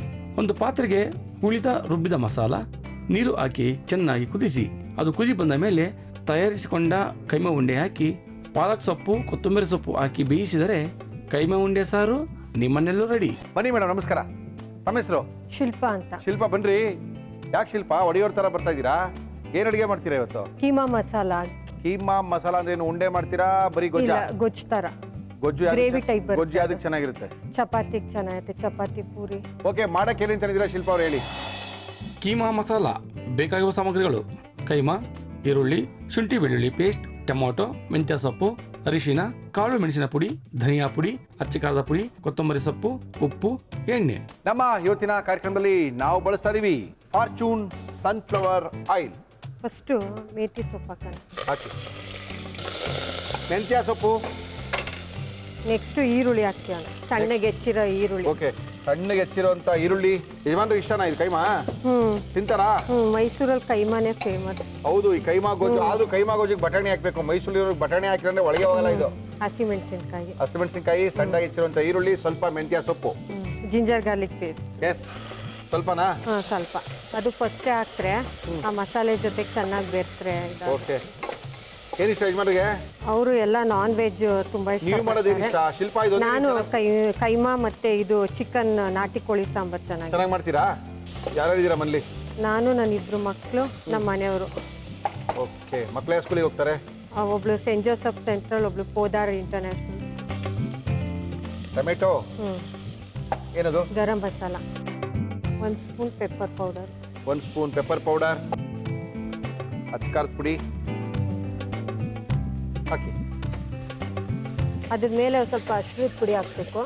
ಒಂದು ಪಾತ್ರೆಗೆ ಉಳಿದ ರುಬ್ಬಿದ ಮಸಾಲ, ನೀರು ಹಾಕಿ ಚೆನ್ನಾಗಿ ಕುದಿಸಿ ಅದು ಕುದಿ ಬಂದ ಮೇಲೆ ತಯಾರಿಸಿಕೊಂಡ ಕೈಮಾ ಉಂಡೆ ಹಾಕಿ ಪಾಲಕ್ ಸೊಪ್ಪು, ಕೊತ್ತಂಬರಿ ಸೊಪ್ಪು ಹಾಕಿ ಬೇಯಿಸಿದರೆ ಕೈಮಾ ಉಂಡೆ ಸಾರು ನಿಮ್ಮನ್ನೆಲ್ಲೂ ರೆಡಿ. ಬನ್ನಿ ಮೇಡಮ್, ನಮಸ್ಕಾರ. ತಮ್ಮ ಹೆಸರು? ಶಿಲ್ಪ ಅಂತ. ಶಿಲ್ಪ, ಬನ್ರಿ. ಯಾಕೆ ಶಿಲ್ಪ ಒಡೆಯೋರ್ ಥರ ಬರ್ತಾ ಇದ್ದೀರಾ? ಏನು ಅಡುಗೆ ಮಾಡ್ತೀರಾ ಇವತ್ತು? ಕೀಮಾ ಮಸಾಲ. ಕೀಮಾ ಮಸಾಲ ಅಂದ್ರೆ ಏನು, ಉಂಡೆ ಮಾಡ್ತೀರಾ ಬರೀ ಗೊಜ್ಜಾ? ಗೊಜ್ಜು ತರ. ಗೊಜ್ಜು ಗ್ರೇವಿ ಟೈಪ್ ಬರುತ್ತೆ. ಗೊಜ್ಜು ಅದಕ್ಕೆ ಚೆನ್ನಾಗಿರುತ್ತೆ. ಚಪಾತಿಗೆ ಚೆನ್ನಾಗಿರುತ್ತೆ, ಚಪಾತಿ ಪೂರಿ. ಓಕೆ, ಮಾಡಕ್ಕೆ ಏನು ಅಂತಿದ್ದೀರಾ ಶಿಲ್ಪ ಅವ್ರು, ಹೇಳಿ. ಕೀಮಾ ಮಸಾಲ ಬೇಕಾಗುವ ಸಾಮಗ್ರಿಗಳು: ಕೈಮಾ, ಈರುಳ್ಳಿ, ಶುಂಠಿ ಬೆಳ್ಳುಳ್ಳಿ ಪೇಸ್ಟ್, ಟೊಮೊಟೊ, ಮೆಂತ್ಯ ಸೊಪ್ಪು, ಅರಿಶಿನ, ಕಾಳು ಮೆಣಸಿನ ಪುಡಿ, ಧನಿಯಾ ಪುಡಿ, ಅಚ್ಚಕಾರದ ಪುಡಿ, ಕೊತ್ತಂಬರಿ ಸೊಪ್ಪು, ಉಪ್ಪು, ಎಣ್ಣೆ. ನಮ್ಮ ಇವತ್ತಿನ ಕಾರ್ಯಕ್ರಮದಲ್ಲಿ ನಾವು ಬಳಸ್ತಾ ಇದೀವಿ fortune sunflower oil. First methi ಸೊಪ್ಪು ಹಾಕೋಣ. ಹಾಕಿ. ಮೆಂತ್ಯ ಸೊಪ್ಪು. ನೆಕ್ಸ್ಟು ಈರುಳ್ಳಿ ಹಾಕ್ತೀವಣ್ಣ, ಸಣ್ಣಗೆ ಹೆಚ್ಚಿರೋ ಈರುಳ್ಳಿ. ಓಕೆ, ಸಣ್ಣಗೆ ಹೆಚ್ಚಿರುವಂತ ಈರುಳ್ಳಿ. ಯಜಮಾನ್ರು ಇಷ್ಟನಾ ಇದು ಕೈಮಾ? ತಿಂತಾರಾ? ಮೈಸೂರಲ್ಲಿ ಕೈಮಾನೇ ಫೇಮಸ್. ಹೌದು, ಈ ಕೈಮಾ ಗೊಜ್ಜು. ಆದ್ರೂ ಕೈಮಾ ಗೊಜ್ಜಿಗೆ ಬಟಾಣಿ ಹಾಕ್ಬೇಕು. ಮೈಸೂರಿನವ್ರಿಗೆ ಬಟಾಣಿ ಹಾಕಿದ್ರೆ ಒಳಗೆ ಹೋಗಲ್ಲ ಇದು. ಹಸಿಮೆಣಸಿನ್ಕಾಯಿ, ಹಸಿಮೆಣಸಿನಕಾಯಿ, ಸಣ್ಣಗೆ ಹೆಚ್ಚಿರುವಂತ ಈರುಳ್ಳಿ, ಸ್ವಲ್ಪ ಮೆಂತ್ಯ ಸೊಪ್ಪು, ಜಿಂಜರ್ ಗಾರ್ಲಿಕ್ ಪೇಸ್ಟ್. ಎಸ್, ಸ್ವಲ್ಪನಾ? ಸ್ವಲ್ಪ. ಅದು ಫಸ್ಟೇ ಹಾಕ್ರೆ ಆ ಮಸಾಲೆ ಜೊತೆಗೆ ಚೆನ್ನಾಗಿ ಬೇರ್ತ್ರೆ. ಓಕೆ. ಏನಿಷ್ಟ ಯಜಮಾನ್ರಿಗೆ? ಅವರು ಎಲ್ಲ ನಾನ್ ವೆಜ್ ತುಂಬಾ ನೀವು ಮಾಡೋದು ಇಷ್ಟ. ಏನಿಷ್ಟ? ಶಿಲ್ಪ ಇದು ನಾನು ಕೈಮಾ ಮತ್ತೆ ಇದು ಚಿಕನ್ ನಾಟಿ ಕೋಳಿ ಸಾಂಬಾರ್ ಚೆನ್ನಾಗಿ ಮಾಡ್ತೀರಾ? ಯಾರ್ಯಾರಿದ್ದೀರಾ ಮನೇಲಿ? ನಾನು ನನ್ನ ಇಬ್ರು ಮಕ್ಕಳು, ನಮ್ಮ ಮನೆಯವರು. ಓಕೆ. ಮಕ್ಕಳು ಯಾವ ಸ್ಕೂಲಿಗೆ ಹೋಗ್ತಾರೆ? ಒಬ್ಳು ಸೆಂಟ್ ಜೋಸಫ್ ಸೆಂಟ್ರಲ್, ಒಬ್ಳು ಪೋದಾರ್ ಇಂಟರ್ನ್ಯಾಷನಲ್. ಟೊಮೆಟೊ ಏನದು? Garam masala, 1 spoon pepper powder, 1 spoon pepper powder, ಅಚ್ಕಾರದ ಪುಡಿ ಹಾಕಿ. ಅದ್ರ ಮೇಲೆ ಸ್ವಲ್ಪ ಅರಿಶಿಣದ ಪುಡಿ ಹಾಕ್ಬೇಕು.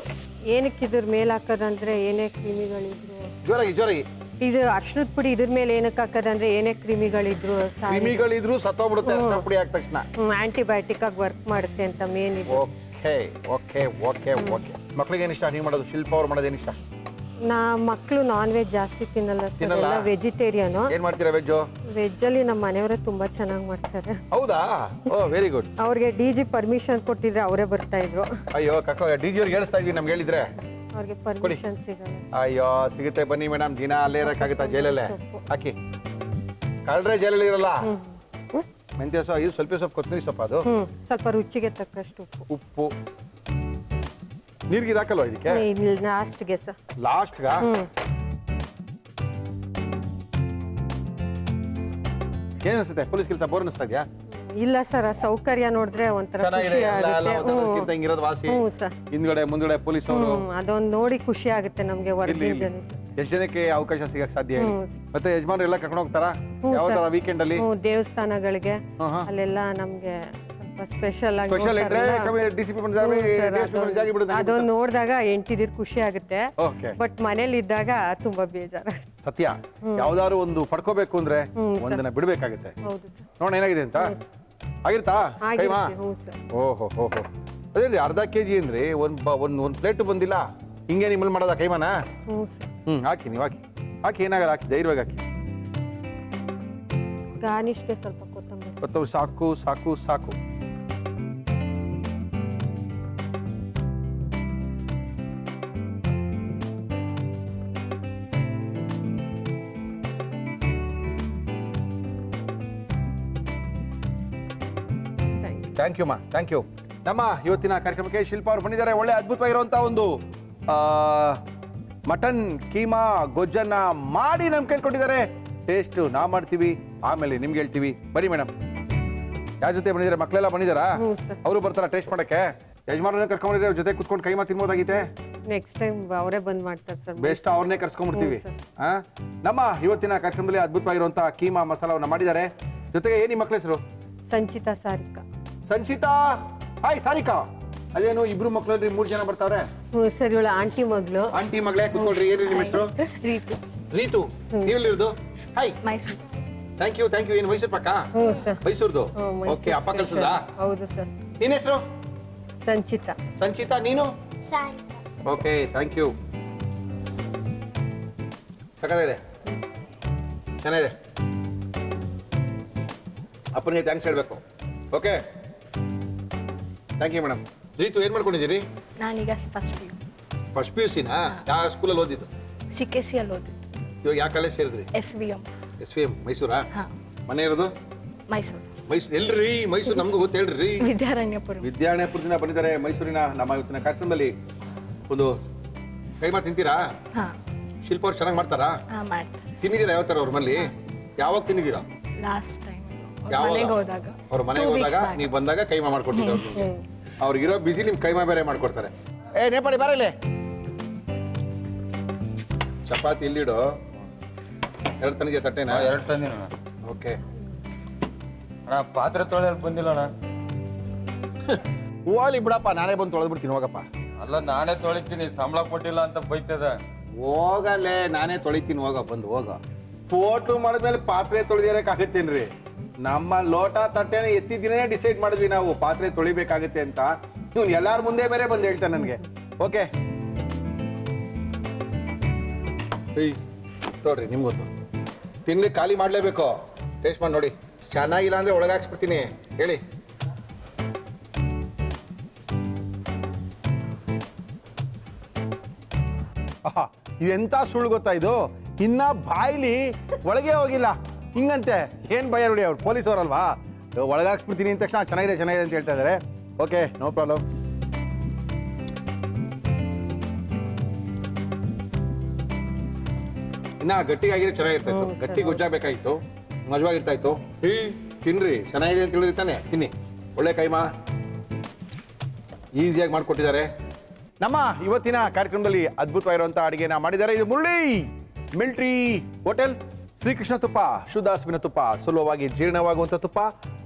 ಏನಕ್ಕೆ ಇದ್ರ ಮೇಲೆ ಹಾಕೋದಂದ್ರೆ ಏನೇ ಕ್ರಿಮಿಗಳಿದ್ರು, ಜೋರಾಗಿ ಇದು ಅರಿಶಿಣದ ಪುಡಿ ಇದ್ರ ಮೇಲೆ ಏನಕ್ಕೆ ಹಾಕೋದಂದ್ರೆ ಏನೇ ಕ್ರಿಮಿಗಳಿದ್ರು ಕ್ರಿಮಿಗಳಿದ್ರು ಸತ್ತೋಗ್ಬಿಡುತ್ತೆ ಅರಿಶಿನ ಪುಡಿ ಹಾಕಿದ ತಕ್ಷಣ. ಆಂಟಿಬಯೋಟಿಕ್ ಆಗಿ ವರ್ಕ್ ಮಾಡುತ್ತೆ ಅಂತ ಮೇನ್ ಇದು. Okay okay okay okay. ಮಕ್ಳಿಗೆ ಏನಿಷ್ಟ ನೀವು ಮಾಡೋದು? ಶಿಲ್ಪ ಅವ್ರು ಮಾಡೋದು ಏನಿಷ್ಟ? ಮಕ್ಕಳು ನಾನ್ ವೆಜ್ ಜಾಸ್ತಿ ತಿನ್ನಲ್ಲ ಸರ್, ತಿನ್ನಲ್ಲ? ಎಲ್ಲ ವೆಜಿಟೇರಿಯನ್. ಏನ್ ಮಾಡ್ತೀರಾ ವೆಜ್ಜು? ವೆಜ್ ಅಲ್ಲಿ ನಮ್ಮ ಮನೆಯವರೇ ತುಂಬಾ ಚೆನ್ನಾಗಿ ಮಾಡ್ತಾರೆ. ಹೌದಾ? ಓ ವೆರಿ ಗುಡ್. ಅವ್ರಿಗೆ DG ಪರ್ಮಿಷನ್ ಕೊಟ್ಟಿದ್ರೆ ಅವರೇ ಬರ್ತಾ ಇದ್ರು. ಅಯ್ಯೋ ಕಕ್ಕ, DG ಅವ್ರಿಗೆ ಹೇಳಿಸ್ತಾ ಇದ್ವಿ, ನಮ್ಗೆ ಹೇಳಿದ್ರೆ. ಅವ್ರಿಗೆ ಪರ್ಮಿಷನ್ ಸಿಗಲ್ಲ. ಅಯ್ಯೋ ಸಿಗುತ್ತೆ, ಬನ್ನಿ ಮೇಡಮ್, ದಿನ ಅಲ್ಲೇ ಇರಕ್ಕಾಗುತ್ತಾ ಜೈಲಲ್ಲೇ? ಹಾಕಿ. ಕಳ್ರೆ ಜೈಲಲ್ಲಿ ಇರಲ್ಲ. ಮೆಂತ್ಯ ಸೊಪ್ಪು, ಇದು ಸ್ವಲ್ಪ ಸೊಪ್ಪು, ಕೊತ್ತಂಬರಿ ಸೊಪ್ಪು, ಅದು ಸ್ವಲ್ಪ ರುಚಿಗೆ ತಕ್ಕಷ್ಟು ಉಪ್ಪು. ನೀರ್ಗೆ ಹಾಕಲ್ವಾ ಇದಕ್ಕೆ? ಲಾಸ್ಟ್ಗೆ ಸರ್. ಲಾಸ್ಟ್ಗ? ಏನ್ ಅನ್ಸುತ್ತೆ? ಪೊಲೀಸ್ ಕೆಲಸ ಬೋರ್ ಅನಿಸ್ತಾ ಇದೆಯಾ? ಇಲ್ಲ ಸರ್, ಸೌಕರ್ಯ ನೋಡಿದ್ರೆ ಒಂಥರ ಖುಷಿ ಆಗುತ್ತೆ. ಹಿಂಗಿರೋದು ವಾಸಿ. ಸರ್, ಹಿಂದ್ಗಡೆ ಮುಂದ್ಗಡೆ ಪೊಲೀಸ್ ಅವರು. ಅದೊಂದು ನೋಡಿ ಖುಷಿ ಆಗುತ್ತೆ ನಮ್ಗೆ. ವರ್ಕಿಂಗ್ ಜನ ಎಷ್ಟು ಜನಕ್ಕೆ ಅವಕಾಶ ಸಿಗಕ್ ಸಾಧ್ಯ ಹೇಳಿ? ಮತ್ತೆ ಯಜಮಾನ್ರು ಎಲ್ಲ ಕರ್ಕೊಂಡು ಹೋಗ್ತಾರಾ ಯಾವ ತರ ವೀಕೆಂಡ್ ಅಲ್ಲಿ? ದೇವಸ್ಥಾನಗಳಿಗೆ ಅಲ್ಲೆಲ್ಲ ನಮ್ಗೆ ಸ್ವಲ್ಪ ಸ್ಪೆಷಲ್ ಆಗಿ ಸ್ಪೆಷಲ್ ಇದ್ರೆ ಡಿಸಿಪಿ ಅದೊಂದು ನೋಡಿದಾಗ ಎಂಟಿದಿರ್ ಖುಷಿ ಆಗುತ್ತೆ. ಬಟ್ ಮನೇಲಿ ಇದ್ದಾಗ ತುಂಬಾ ಬೇಜಾರ. ಸತ್ಯ, ಯಾವ್ದಾದ್ರು ಒಂದು ಪಡ್ಕೋಬೇಕು ಅಂದ್ರೆ ಒಂದಿನ ಬಿಡ್ಬೇಕಾಗುತ್ತೆ. ಹೌದು ನೋಡ ಏನಾಗಿದೆ ಅಂತ. ಆಗಿರ್ತಾ ಕೈಮಾ? ಓಹೋ ಹೋ ಹೋ. ಅದೇ ಅರ್ಧ ಕೆಜಿ ಅಂದ್ರೆ ಒಂದ್ ಪ್ಲೇಟ್ ಬಂದಿಲ್ಲ. ಹಿಂಗೆ ನಿಮ್ಮಲ್ಲಿ ಮಾಡೋದ ಕೈಮಾನ? ಹಾಕಿ, ನೀವು ಹಾಕಿ ಹಾಕಿ, ಏನಾಗಲ್ಲ, ಹಾಕಿ ಧೈರ್ಯವಾಗಿ ಹಾಕಿ. ಗಾರ್ನಿಷ್ಗೆ ಸ್ವಲ್ಪ ಕೊತ್ತಂಬರಿ ಸಾಕು ಸಾಕು ಸಾಕು. ಥ್ಯಾಂಕ್ ಯು ಮಾ, ಥ್ಯಾಂಕ್ ಯು. ನಮ್ಮ ಇವತ್ತಿನ ಕಾರ್ಯಕ್ರಮಕ್ಕೆ ಶಿಲ್ಪ ಅವರು ಬಂದಿದ್ದಾರೆ. ಒಳ್ಳೆ ಅದ್ಭುತವಾಗಿರುವಂಥ ಒಂದು ಮಟನ್ ಕೀಮಾ ಗೊಜ್ಜನ್ನ ಮಾಡಿ ನಮ್ಗೆ ಕೇಳ್ಕೊಂಡಿದ್ದಾರೆ. ಟೇಸ್ಟ್ ನಾವು ಮಾಡ್ತೀವಿ, ಆಮೇಲೆ ನಿಮ್ಗೆ ಹೇಳ್ತೀವಿ. ಬನ್ನಿ ಮೇಡಮ್. ಯಾರ ಜೊತೆ ಬಂದಿದ್ದಾರೆ? ಮಕ್ಕಳೆಲ್ಲ ಬಂದಿದ್ದಾರಾ? ಅವರು ಬರ್ತಾರ ಟೇಸ್ಟ್ ಮಾಡಕ್ಕೆ? ಯಜಮಾನರನ್ನ ಕರ್ಕೊಂಡಿದ್ರೆ ಅವ್ರ ಜೊತೆ ಕುತ್ಕೊಂಡು ಕೈಮಾ ತಿನ್ಬೋದಾಗಿತ್ತೆ. ನೆಕ್ಸ್ಟ್ ಟೈಮ್ ಅವರೇ ಬಂದ್ ಮಾಡ್ತಾರೆ ಸರ್. ಬೆಸ್ಟ್, ಅವ್ರನ್ನೇ ಕರ್ಸ್ಕೊಂಡ್ಬಿಡ್ತೀವಿ. ನಮ್ಮ ಇವತ್ತಿನ ಕಾರ್ಯಕ್ರಮದಲ್ಲಿ ಅದ್ಭುತವಾಗಿರುವಂಥ ಕೀಮಾ ಮಸಾಲವನ್ನ ಮಾಡಿದ್ದಾರೆ. ಜೊತೆಗೆ ಏನಿ ಮಕ್ಕಳ ಹೆಸರು? ಸಂಚಿತಾ, ಸಾರಿಕಾ. ಸಂಚಿತಾ, ಹಾಯ್ ಸಾರಿಕಾ. ಅದೇನು ಇಬ್ರು ಮಕ್ಕಳಲ್ಲಿ 3 ಜನ ಬರ್ತಾವ್ರೆ? ಸರ್, ಇವಳ ಆಂಟಿ ಮಗಳು. ಆಂಟಿ ಮಗಳೇ, ಕೂತ್ಕೊಳ್ರಿ. ಏನ್ರಿ ನಿಮ್ಮ ಹೆಸರು? ರೀತು. ರೀತು, ನೀವೆಲ್ಲಿರೋದು? Hi. Mysuru. Thank you thank you. ಏನು ಮೈಸೂರು ಪಕ್ಕ? ಸರ್. ಮೈಸೂರ್ದು? ಓಕೆ. ಅಪ್ಪ ಕಳ್ಸದ? ಹೌದು ಸರ್. ನಿನ್ನ ಹೆಸರು? ಸಂಚಿತಾ. ಸಂಚಿತಾ, ನೀನು? Okay, thank you. ಸಕ್ಕತ್ತಾಗಿದೆ, ಚೆನ್ನಾಗಿದೆ. ಅಪ್ಪನಿಗೆ ಥ್ಯಾಂಕ್ಸ್ ಹೇಳ್ಬೇಕು. Okay, thank you madam. Ritu, ಏನು ಮಾಡ್ಕೊಂಡಿದ್ದೀರಿ? ನಾನೀಗ ಫಸ್ಟ್ PUCನಾ? ಯಾವ ಸ್ಕೂಲಲ್ಲಿ ಓದಿದ್ದು? CKC ಅಲ್ಲಿ ಓದಿದ್ದು. ಇವಾಗ ಯಾವ ಕಾಲೇಜ್ ಸೇರಿದ್ರಿ? SVM ಮೈಸೂರಾ? ಮನೆ ಇರೋದು ಮೈಸೂರು. ಎಲ್ರಿ ಮೈಸೂರು? ನಮಗೂ ಗೊತ್ತು, ಹೇಳ್ರಿ. ವಿದ್ಯಾರಣ್ಯಪುರದಿಂದ ಬಂದಿದ್ದಾರೆ ಮೈಸೂರಿನ. ನಮ್ಮ ಇವತ್ತಿನ ಕಾರ್ಯಕ್ರಮದಲ್ಲಿ ಒಂದು ಕೈಮಾ ತಿಂತೀರಾ? ಶಿಲ್ಪ ಅವ್ರು ಚೆನ್ನಾಗಿ ಮಾಡ್ತಾರಾ? ತಿನ್ನಿದ್ದೀರಾ ಯಾವ ಥರ ಅವ್ರ ಮನೇಲಿ? ಯಾವಾಗ ತಿನ್ನಿದ್ದೀರಾ? ಲಾಸ್ಟ್ ಟೈಮ್ ಅವ್ರ ಮನೆಗೆ ಹೋದಾಗ ನೀವು ಬಂದಾಗ ಕೈಮಾ ಮಾಡ್ಕೊಟ್ಟಿದ್ರು. ಅವ್ರಿಗಿರೋ ಬಿಸಿ ನಿಮ್ ಕೈಮಾ ಬೇರೆ ಮಾಡ್ಕೊಡ್ತಾರೆ. ನೇಪಾಳಿ ಬರಲೇ. ಚಪಾತಿ ಇಲ್ಲಿಡು. 2 ತನಿಗೆ ತಟ್ಟೆನಾ? 2 ತಂದಿನ. ಓಕೆ ಅಣ್ಣ, ಪಾತ್ರೆ ತೊಳೆಯಲು ಬಂದಿಲ್ಲ ಅಣ್ಣ. ಹೋಗ್ಲಿ ಬಿಡಪ್ಪ, ನಾನೇ ಬಂದು ತೊಳೆದ್ಬಿಡ್ತೀನಿ, ಹೋಗಪ್ಪ. ಅಲ್ಲ ನಾನೇ ತೊಳಿತೀನಿ, ಸಂಬಳ ಕೊಟ್ಟಿಲ್ಲ ಅಂತ ಬೈತದೆ. ಹೋಗಲ್ಲೇ, ನಾನೇ ತೊಳಿತೀನಿ, ಹೋಗ, ಬಂದು ಹೋಗ. ಹೋಟ್ಲು ಮಾಡಿದ್ಮೇಲೆ ಪಾತ್ರೆ ತೊಳೆದಿರಕ್ಕಾಗತ್ತೇನ್ರಿ? ನಮ್ಮ ಲೋಟ ತಟ್ಟೆನ ಎತ್ತಿದ್ದೀನೇ ಡಿಸೈಡ್ ಮಾಡಿದ್ವಿ ನಾವು ಪಾತ್ರೆ ತೊಳಿಬೇಕಾಗುತ್ತೆ ಅಂತ. ಇವ್ನು ಎಲ್ಲಾರ ಮುಂದೆ ಬೇರೆ ಬಂದು ಹೇಳ್ತಾನೆ ನನಗೆ. ಓಕೆ ತೋಡ್ರಿ, ನಿಮ್ಗೊತ್ತು ತಿನ್ಲಿ, ಖಾಲಿ ಮಾಡಲೇಬೇಕು. ಟೇಸ್ಟ್ ಮಾಡಿ ನೋಡಿ, ಚೆನ್ನಾಗಿಲ್ಲ ಅಂದ್ರೆ ಒಳಗಾಕ್ಸ್ಬಿಡ್ತೀನಿ. ಹೇಳಿ. ಇದೆಂತ ಸುಳ್ಳು ಗೊತ್ತಾ ಇದು? ಇನ್ನ ಬಾಯ್ಲಿ ಒಳಗೆ ಹೋಗಿಲ್ಲ ಹಿಂಗಂತೆ. ಏನ್ ಭಯ ನೋಡಿ, ಅವ್ರು ಪೊಲೀಸ್ ಅವರಲ್ವಾ, ಒಳಗಾಕ್ಸ್ಬಿಡ್ತೀನಿ ಅಂದ ತಕ್ಷಣ ಚೆನ್ನಾಗಿದೆ ಚೆನ್ನಾಗಿದೆ ಅಂತ ಹೇಳ್ತಾ ಇದಾರೆ. Okay, no problem. ಇನ್ನ ಗಟ್ಟಿಗಾಗಿದ್ರೆ ಚೆನ್ನಾಗಿರ್ತಾ ಇತ್ತು, ಗಟ್ಟಿ ಗೊಜ್ಜಾಗಬೇಕಾಗಿತ್ತು, ಮಜವಾಗಿರ್ತಾ ಇತ್ತು. ತಿನ್ರಿ, ಚೆನ್ನಾಗಿದೆ ಅಂತ ಹೇಳಿದ್ರೆ ತಾನೆ ತಿನ್ನಿ. ಒಳ್ಳೆ ಕೈಮಾ ಈಸಿಯಾಗಿ ಮಾಡಿಕೊಟ್ಟಿದ್ದಾರೆ. ನಮ್ಮ ಇವತ್ತಿನ ಕಾರ್ಯಕ್ರಮದಲ್ಲಿ ಅದ್ಭುತವಾಗಿರುವಂಥ ಅಡುಗೆನ ಮಾಡಿದ್ದಾರೆ. ಇದು ಮುರಳಿ ಮಿಲ್ಟ್ರಿ ಹೋಟೆಲ್. ಶ್ರೀಕೃಷ್ಣ ತುಪ್ಪ, ಶುದ್ಧ ಹಸುವಿನ ತುಪ್ಪ, ಸುಲಭವಾಗಿ ಜೀರ್ಣವಾಗುವಂಥ ತುಪ್ಪ,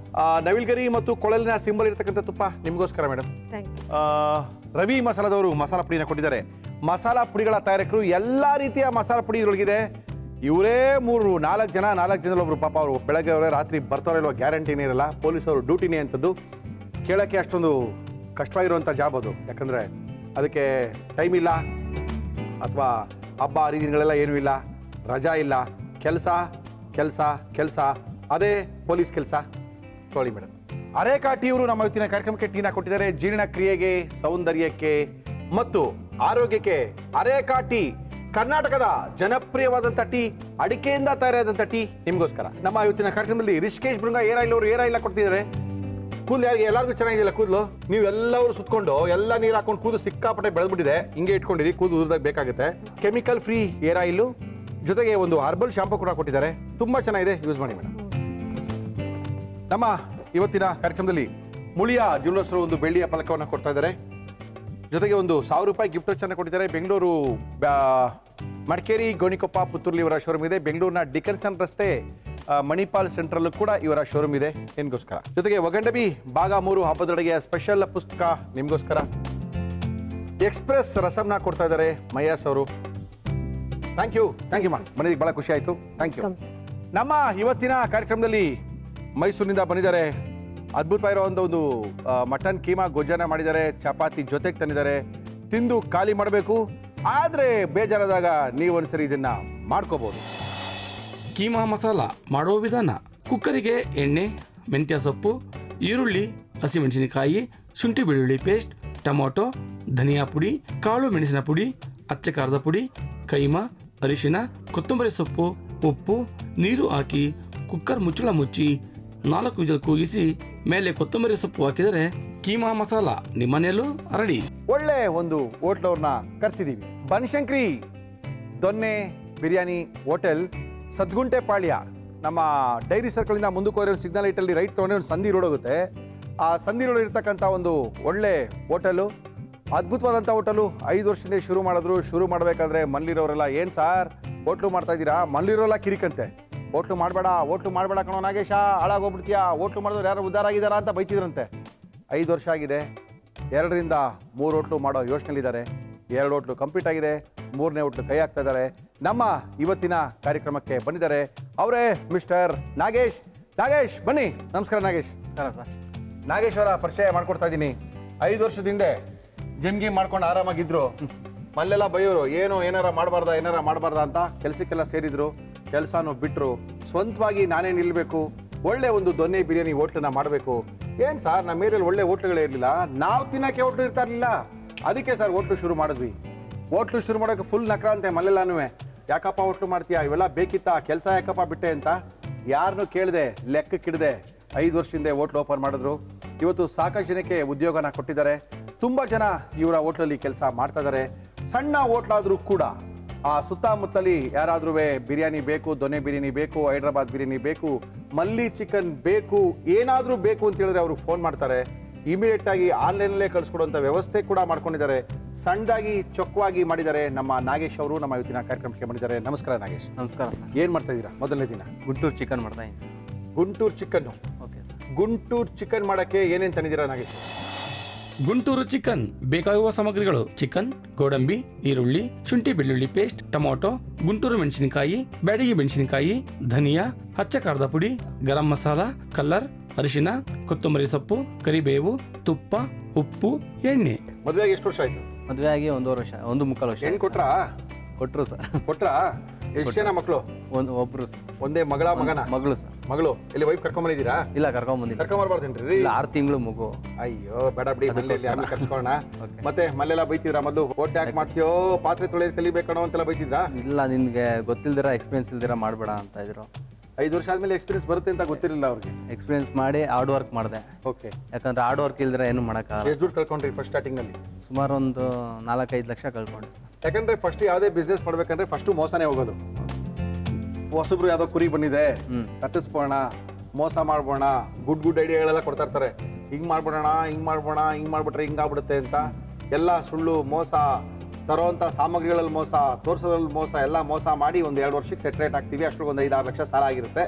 ನವಿಲ್ಗರಿ ಮತ್ತು ಕೊಳಲಿನ ಸಿಂಬಲ್ ಇರತಕ್ಕಂಥ ತುಪ್ಪ ನಿಮಗೋಸ್ಕರ ಮೇಡಮ್. Thank you. ರವಿ ಮಸಾಲದವರು ಮಸಾಲ ಪುಡಿನ ಕೊಟ್ಟಿದ್ದಾರೆ. ಮಸಾಲ ಪುಡಿಗಳ ತಯಾರಕರು ಎಲ್ಲ ರೀತಿಯ ಮಸಾಲ ಪುಡಿ ಇದರೊಳಗಿದೆ. ಇವರೇ 4 ಜನದಲ್ಲಿ ಒಬ್ರು ಪಾಪ, ಅವರು ಬೆಳಗ್ಗೆ ಅವರೇ ರಾತ್ರಿ ಬರ್ತಾರೋ ಇಲ್ವೋ ಗ್ಯಾರಂಟಿನೇ ಇರಲ್ಲ. ಪೊಲೀಸವರು ಡ್ಯೂಟಿನೇ ಅಂಥದ್ದು. ಕೇಳೋಕ್ಕೆ ಅಷ್ಟೊಂದು ಕಷ್ಟವಾಗಿರುವಂಥ ಜಾಬ್ ಅದು. ಯಾಕಂದರೆ ಅದಕ್ಕೆ ಟೈಮ್ ಇಲ್ಲ, ಅಥವಾ ಹಬ್ಬ ಹರಿದಿನಗಳೆಲ್ಲ ಏನೂ ಇಲ್ಲ, ರಜಾ ಇಲ್ಲ, ಕೆಲಸ ಕೆಲಸ ಕೆಲಸ, ಅದೇ ಪೊಲೀಸ್ ಕೆಲಸ. ತೊಳಿ ಮೇಡಮ್. ಅರೇಕಾಟಿ ಇವರು ನಮ್ಮ ಇವತ್ತಿನ ಕಾರ್ಯಕ್ರಮಕ್ಕೆ ಟೀನ ಕೊಟ್ಟಿದ್ದಾರೆ. ಜೀರ್ಣಕ್ರಿಯೆಗೆ, ಸೌಂದರ್ಯಕ್ಕೆ ಮತ್ತು ಆರೋಗ್ಯಕ್ಕೆ ಅರೇಕಾಟಿ ಕರ್ನಾಟಕದ ಜನಪ್ರಿಯವಾದಂಥ ಟೀ, ಅಡಿಕೆಯಿಂದ ತಯಾರಾದಂಥ ಟೀ ನಿಮಗೋಸ್ಕರ. ನಮ್ಮ ಇವತ್ತಿನ ಕಾರ್ಯಕ್ರಮದಲ್ಲಿ ರಿಷಿಕೇಶ್ ಬೃಂಗ ಏರ್ ಆಯಿಲ್ ಅವರು ಏರ್ ಆಯಿಲ್ ಕೊಡ್ತಿದ್ದಾರೆ. ಕೂದಲು ಯಾರಿಗೆ ಎಲ್ಲರಿಗೂ ಚೆನ್ನಾಗಿದೆಯಲ್ಲ ಕೂದಲು? ನೀವು ಎಲ್ಲರೂ ಸುತ್ಕೊಂಡು ಎಲ್ಲ ನೀರು ಹಾಕೊಂಡು ಕೂದಲು ಸಿಕ್ಕಾಪಟ್ಟೆ ಬೆಳೆದ್ಬಿಟ್ಟಿದೆ. ಹಿಂಗೆ ಇಟ್ಕೊಂಡಿರಿ, ಕೂದಲು ಉದುರ್ದಾಗ ಬೇಕಾಗುತ್ತೆ. ಕೆಮಿಕಲ್ ಫ್ರೀ ಏರ್ ಆಯಿಲು ಜೊತೆಗೆ ಒಂದು ಹರ್ಬಲ್ ಶಾಂಪೂ ಕೂಡ ಕೊಟ್ಟಿದ್ದಾರೆ. ತುಂಬ ಚೆನ್ನಾಗಿದೆ, ಯೂಸ್ ಮಾಡಿ ಮೇಡಮ್. ನಮ್ಮ ಇವತ್ತಿನ ಕಾರ್ಯಕ್ರಮದಲ್ಲಿ ಮುಳಿಯ ಜ್ಯುವೆಲ್ಲರ್ಸ್ ಒಂದು ಬೆಳ್ಳಿಯ ಫಲಕವನ್ನು ಕೊಡ್ತಾ ಇದ್ದಾರೆ. ಜೊತೆಗೆ ಒಂದು 1000 ರೂಪಾಯಿ ಗಿಫ್ಟ್ ವೋಚರ್ನ ಕೊಟ್ಟಿದ್ದಾರೆ. ಬೆಂಗಳೂರು ಮಡಿಕೇರಿ, ಗೋಣಿಕೊಪ್ಪ, ಪುತ್ತೂರಲ್ಲಿ ಇವರ ಶೋರೂಮ್ ಇದೆ. ಬೆಂಗಳೂರಿನ ಡಿಕನ್ಸನ್ ರಸ್ತೆ ಮಣಿಪಾಲ್ ಸೆಂಟ್ರಲ್ಲೂ ಕೂಡ ಇವರ ಶೋರೂಮ್ ಇದೆ ನಿಮಗೋಸ್ಕರ. ಜೊತೆಗೆ ಒಗಂಡಬಿ ಭಾಗ 3 ಹಬ್ಬದೊಳಗೆ ಸ್ಪೆಷಲ್ ಪುಸ್ತಕ ನಿಮಗೋಸ್ಕರ. ಎಕ್ಸ್ಪ್ರೆಸ್ ರಸಮ್ನ ಕೊಡ್ತಾ ಇದ್ದಾರೆ ಮಯ್ಯಾಸ್ ಅವರು. ಥ್ಯಾಂಕ್ ಯು ಮಾ, ಮನೆಗೆ ಭಾಳ ಖುಷಿ ಆಯಿತು. Thank you. ನಮ್ಮ ಇವತ್ತಿನ ಕಾರ್ಯಕ್ರಮದಲ್ಲಿ ಮೈಸೂರಿನಿಂದ ಬಂದಿದ್ದಾರೆ. ಅದ್ಭುತವಾಗಿರೋ ಒಂದು ಮಟನ್ ಕೀಮಾ ಗೊಜ್ಜನ ಮಾಡಿದ್ದಾರೆ. ಚಪಾತಿ ಜೊತೆಗೆ ತಂದಿದ್ದಾರೆ. ತಿಂದು ಖಾಲಿ ಮಾಡಬೇಕು. ಆದರೆ ಬೇಜಾರಾದಾಗ ನೀವೊಂದ್ಸರಿ ಇದನ್ನ ಮಾಡ್ಕೋಬಹುದು. ಕೀಮಾ ಮಸಾಲ ಮಾಡುವ ವಿಧಾನ: ಕುಕ್ಕರಿಗೆ ಎಣ್ಣೆ, ಮೆಂತ್ಯ ಸೊಪ್ಪು, ಈರುಳ್ಳಿ, ಹಸಿಮೆಣಸಿನಕಾಯಿ, ಶುಂಠಿ ಬೆಳ್ಳುಳ್ಳಿ ಪೇಸ್ಟ್, ಟೊಮೊಟೊ, ಧನಿಯಾ ಪುಡಿ, ಕಾಳು ಮೆಣಸಿನ ಪುಡಿ, ಅಚ್ಚ ಖಾರದ ಪುಡಿ, ಕೈಮಾ, ಅರಿಶಿನ, ಕೊತ್ತಂಬರಿ ಸೊಪ್ಪು, ಉಪ್ಪು, ನೀರು ಹಾಕಿ ಕುಕ್ಕರ್ ಮುಚ್ಚಳ ಮುಚ್ಚಿ 4 ವಿಜಲ್ ಕೂಗಿಸಿ ಮೇಲೆ ಕೊತ್ತಂಬರಿ ಸೊಪ್ಪು ಹಾಕಿದರೆ ಕೀಮಾ ಮಸಾಲ ನಿಮ್ಮನೆಯಲ್ಲೂ ರೆಡಿ. ಒಳ್ಳೆ ಒಂದು ಹೋಟ್ಲವ್ರನ್ನ ಕರೆಸಿದೀವಿ. ಬನಶಂಕರಿ ದೊನ್ನೆ ಬಿರಿಯಾನಿ ಹೋಟೆಲ್, ಸದ್ಗುಂಟೆ ಪಾಳ್ಯ. ನಮ್ಮ ಡೈರಿ ಸರ್ಕಲಿಂದ ಮುಂದಕ್ಕೆ ಹೋಗಿರೋ ಸಿಗ್ನಲ್ ಲೈಟಲ್ಲಿ ರೈಟ್ ತೊಗೊಂಡ್ರೆ ಒಂದು ಸಂಧಿ ರೋಡ್ ಹೋಗುತ್ತೆ. ಆ ಸಂಧಿ ರೋಡ್ ಇರ್ತಕ್ಕಂಥ ಒಂದು ಒಳ್ಳೆ ಹೋಟೆಲು, ಅದ್ಭುತವಾದಂಥ ಹೋಟೆಲು. 5 ವರ್ಷದಿಂದ ಶುರು ಮಾಡಬೇಕಾದ್ರೆ ಮಲ್ಲಿರೋರೆಲ್ಲ ಏನು ಸಾರ್ ಹೋಟ್ಲು ಮಾಡ್ತಾ ಇದ್ದೀರಾ? ಮಲ್ಲಿರೋಲ್ಲ ಕಿರಿಕಂತೆ. ಹೋಟ್ಲು ಮಾಡಬೇಡ ಕಣೋ ನಾಗೇಶ, ಹಾಳಾಗೋಗ್ಬಿಡ್ತೀಯಾ, ಹೋಟ್ಲು ಮಾಡಿದ್ರು ಯಾರು ಉದ್ಧಾರ ಆಗಿದ್ದಾರಾ ಅಂತ ಬೈತಿದ್ರಂತೆ. 5 ವರ್ಷ ಆಗಿದೆ. 2 ರಿಂದ 3 ಹೋಟ್ಲು ಮಾಡೋ ಯೋಚನೆಯಲ್ಲಿದ್ದಾರೆ. 2 ಹೋಟ್ಲು ಕಂಪ್ಲೀಟ್ ಆಗಿದೆ. 3ನೇ ಹೋಟ್ಲು ಕೈ ಹಾಕ್ತಾ ಇದ್ದಾರೆ. ನಮ್ಮ ಇವತ್ತಿನ ಕಾರ್ಯಕ್ರಮಕ್ಕೆ ಬಂದಿದ್ದಾರೆ ಅವರೇ ಮಿಸ್ಟರ್ ನಾಗೇಶ್. ಬನ್ನಿ. ನಮಸ್ಕಾರ ನಾಗೇಶ್. ನಾಗೇಶ್ ಅವರ ಪರಿಚಯ ಮಾಡ್ಕೊಡ್ತಾ ಇದ್ದೀನಿ. 5 ವರ್ಷದ ಜಿಮ್ಗೆ ಮಾಡ್ಕೊಂಡು ಆರಾಮಾಗಿದ್ರು. ಮಲ್ಲೆಲ್ಲ ಬೈಯೋರು, ಏನಾರ ಮಾಡಬಾರ್ದ ಅಂತ. ಕೆಲಸಕ್ಕೆಲ್ಲ ಸೇರಿದ್ರು, ಕೆಲಸನೂ ಬಿಟ್ಟರು. ಸ್ವಂತವಾಗಿ ನಾನೇ ನಿಲ್ಲಬೇಕು, ಒಳ್ಳೆ ಒಂದು ದೊನ್ನೆ ಬಿರಿಯಾನಿ ಹೋಟ್ಲನ್ನ ಮಾಡಬೇಕು. ಏನು ಸರ್, ನಮ್ಮ ಏರಿಯಲ್ಲಿ ಒಳ್ಳೆ ಹೋಟ್ಲುಗಳೇ ಇರಲಿಲ್ಲ, ನಾವು ತಿನ್ನೋಕ್ಕೆ ಹೋಟ್ಲು ಇರ್ತಾ ಇರಲಿಲ್ಲ. ಅದಕ್ಕೆ ಸರ್ ಹೋಟ್ಲು ಶುರು ಮಾಡಿದ್ವಿ. ಹೋಟ್ಲು ಶುರು ಮಾಡೋಕ್ಕೆ ಫುಲ್ ನಕ್ರ ಅಂತೆ ಮಲ್ಲೆಲ್ಲಾನು. ಯಾಕಪ್ಪ ಹೋಟ್ಲು ಮಾಡ್ತೀಯಾ, ಇವೆಲ್ಲ ಬೇಕಿತ್ತಾ, ಕೆಲಸ ಯಾಕಪ್ಪ ಬಿಟ್ಟೆ ಅಂತ. ಯಾರನ್ನೂ ಕೇಳಿದೆ, ಲೆಕ್ಕಕ್ಕಿಡದೆ 5 ವರ್ಷದಿಂದ ಹೋಟ್ಲು ಓಪನ್ ಮಾಡಿದ್ರು. ಇವತ್ತು ಸಾಕಷ್ಟು ಜನಕ್ಕೆ ಉದ್ಯೋಗನ ಕೊಟ್ಟಿದ್ದಾರೆ. ತುಂಬ ಜನ ಇವರ ಹೋಟ್ಲಲ್ಲಿ ಕೆಲಸ ಮಾಡ್ತಾ ಇದ್ದಾರೆ. ಸಣ್ಣ ಹೋಟ್ಲಾದರೂ ಕೂಡ ಆ ಸುತ್ತಮುತ್ತಲಿ ಯಾರಾದ್ರೂ ಬಿರಿಯಾನಿ ಬೇಕು, ದೊನ್ನೆ ಬಿರಿಯಾನಿ ಬೇಕು, ಹೈದ್ರಾಬಾದ್ ಬಿರಿಯಾನಿ ಬೇಕು, ಮಲ್ಲಿ ಚಿಕನ್ ಬೇಕು, ಏನಾದರೂ ಬೇಕು ಅಂತ ಹೇಳಿದ್ರೆ ಅವರು ಫೋನ್ ಮಾಡ್ತಾರೆ. ಇಮಿಡಿಯೇಟ್ ಆಗಿ ಆನ್ಲೈನಲ್ಲೇ ಕಳಿಸ್ಕೊಡುವಂಥ ವ್ಯವಸ್ಥೆ ಕೂಡ ಮಾಡ್ಕೊಂಡಿದ್ದಾರೆ. ಸಣ್ಣದಾಗಿ ಚೊಕ್ಕವಾಗಿ ಮಾಡಿದ್ದಾರೆ. ನಮ್ಮ ನಾಗೇಶ್ ಅವರು ನಮ್ಮ ಇವತ್ತಿನ ಕಾರ್ಯಕ್ರಮಕ್ಕೆ ಬಂದಿದ್ದಾರೆ. ನಮಸ್ಕಾರ ನಾಗೇಶ್. ನಮಸ್ಕಾರ ಸರ್. ಏನು ಮಾಡ್ತಾ ಇದ್ದೀರಾ? ಮೊದಲನೇ ದಿನ ಗುಂಟೂರು ಚಿಕನ್ ಮಾಡ್ತಾ ಇದ್ದೀನಿ. Guntur chicken. Okay. Guntur chicken ಮಾಡೋಕ್ಕೆ ಏನೇನು ತಂದಿದ್ದೀರಾ ನಾಗೇಶ್? ಗುಂಟೂರು ಚಿಕನ್ ಬೇಕಾಗುವ ಸಾಮಗ್ರಿಗಳು: ಚಿಕನ್, ಗೋಡಂಬಿ, ಈರುಳ್ಳಿ, ಶುಂಠಿ ಬೆಳ್ಳುಳ್ಳಿ ಪೇಸ್ಟ್, ಟೊಮೊಟೊ, ಗುಂಟೂರು ಮೆಣಸಿನಕಾಯಿ, ಬ್ಯಾಡಗಿ ಮೆಣಸಿನಕಾಯಿ, ಧನಿಯಾ, ಅಚ್ಚ ಖಾರದ ಪುಡಿ, ಗರಂ ಮಸಾಲ, ಕಲ್ಲರ್, ಅರಿಶಿನ, ಕೊತ್ತಂಬರಿ ಸೊಪ್ಪು, ಕರಿಬೇವು, ತುಪ್ಪ, ಉಪ್ಪು, ಎಣ್ಣೆ. ಮದುವೆಗೆ ಎಷ್ಟು ವರ್ಷ ಆಯ್ತು? ಮದುವೆ ಆಗಿ 1.5 ವರ್ಷ, 1.25 ವರ್ಷ. ಹೆಣ್ಣು ಕೊಟ್ರಾ? ಕೊಟ್ಟರು ಸರ್. ಕೊಟ್ರಾ? ಎಷ್ಟು ಜನ ಮಕ್ಕಳು? ಒಬ್ರು ಸರ್. ಒಂದೇ ಮಗನ? ಮಗಳು ಸರ್. ಮಗಳು ಎಲ್ಲಿ? ವೈಫ್ ಕರ್ಕೊಂಬಂದಿದ್ದೀರಾ? ಇಲ್ಲ, ಕರ್ಕೊಂಬಂದಿಲ್ಲ. ಕರ್ಕೊಂಬರ್ಬಾರ್ದೇನ್ರಿ? 6 ತಿಂಗಳು ಮಗು. ಅಯ್ಯೋ ಬೇಡ ಬಿಡಿ, ಮನೇಲಿ ಆಮೇಲೆ ಕರ್ಸ್ಕೊಳ್ಳೋಣ. ಮತ್ತೆ ಮಲ್ಲೆಲ್ಲ ಬೈತಿದ್ರಾ? ಮೊದಲು ಹೊಟ್ಟೆ ಯಾಕೆ ಮಾಡ್ತೀಯೋ, ಪಾತ್ರೆ ತೊಳೆಯೋದು ಕಲಿಬೇಕಣೋ ಅಂತೆಲ್ಲ ಬೈತಿದ್ರಾ? ಇಲ್ಲ, ನಿನ್ಗೆ ಗೊತ್ತಿಲ್ದಿರ, ಎಕ್ಸ್ಪೀರಿಯನ್ಸ್ ಇಲ್ದಿರ ಮಾಡಬೇಡ ಅಂತ ಇದ್ರು. 5 ವರ್ಷ ಆದ್ಮೇಲೆ ಎಕ್ಸ್ಪೀರಿಯನ್ಸ್ ಬರುತ್ತೆ ಅಂತ ಗೊತ್ತಿರಲಿಲ್ಲ ಅವ್ರಿಗೆ. ಎಕ್ಸ್ಪೀರಿಯನ್ಸ್ ಮಾಡಿ ಹಾರ್ಡ್ ವರ್ಕ್ ಮಾಡಿದೆ. ಓಕೆ. ಯಾಕಂದ್ರೆ ಹಾರ್ಡ್ ವರ್ಕ್ ಇಲ್ದಿರ ಏನು ಮಾಡೋಕ್ಕಾಗಲ್ಲ. ಎಷ್ಟು ದುಡ್ಡು ಕಳ್ಕೊಂಡ್ರಿ ಫಸ್ಟ್ ಸ್ಟಾರ್ಟಿಂಗ್ ಅಲ್ಲಿ? ಸುಮಾರು ಒಂದು 4-5 ಲಕ್ಷ ಕಳ್ಕೊಂಡೆ. ಯಾಕಂದ್ರೆ ಫಸ್ಟ್ ಯಾವುದೇ ಬಿಸ್ನೆಸ್ ಮಾಡ್ಬೇಕಂದ್ರೆ ಫಸ್ಟ್ ಮೋಸನೇ ಹೋಗೋದು. ಹೊಸಬ್ರು ಯಾವ್ದೋ ಕುರಿ ಬಂದಿದೆ, ಕತ್ತಿಸ್ಬೋಣ, ಮೋಸ ಮಾಡ್ಬೋಣ, ಗುಡ್ ಐಡಿಯಾಗಳೆಲ್ಲ ಕೊಡ್ತಾ ಇರ್ತಾರೆ. ಹಿಂಗ್ ಮಾಡ್ಬಿಡೋಣ, ಹಿಂಗ್ ಮಾಡ್ಬಿಟ್ರೆ ಹಿಂಗಾಗ್ಬಿಡುತ್ತೆ ಅಂತ. ಎಲ್ಲ ಸುಳ್ಳು, ಮೋಸ, ತರೋಂಥ ಸಾಮಗ್ರಿಗಳಲ್ಲಿ ಮೋಸ, ತೋರಿಸೋದ್ರಲ್ಲಿ ಮೋಸ, ಎಲ್ಲ ಮೋಸ ಮಾಡಿ ಒಂದು 2 ವರ್ಷಕ್ಕೆ ಸೆಟ್ರೇಟ್ ಆಗ್ತೀವಿ. ಅಷ್ಟೊಂದು 5-6 ಲಕ್ಷ ಸಾಲ ಆಗಿರುತ್ತೆ.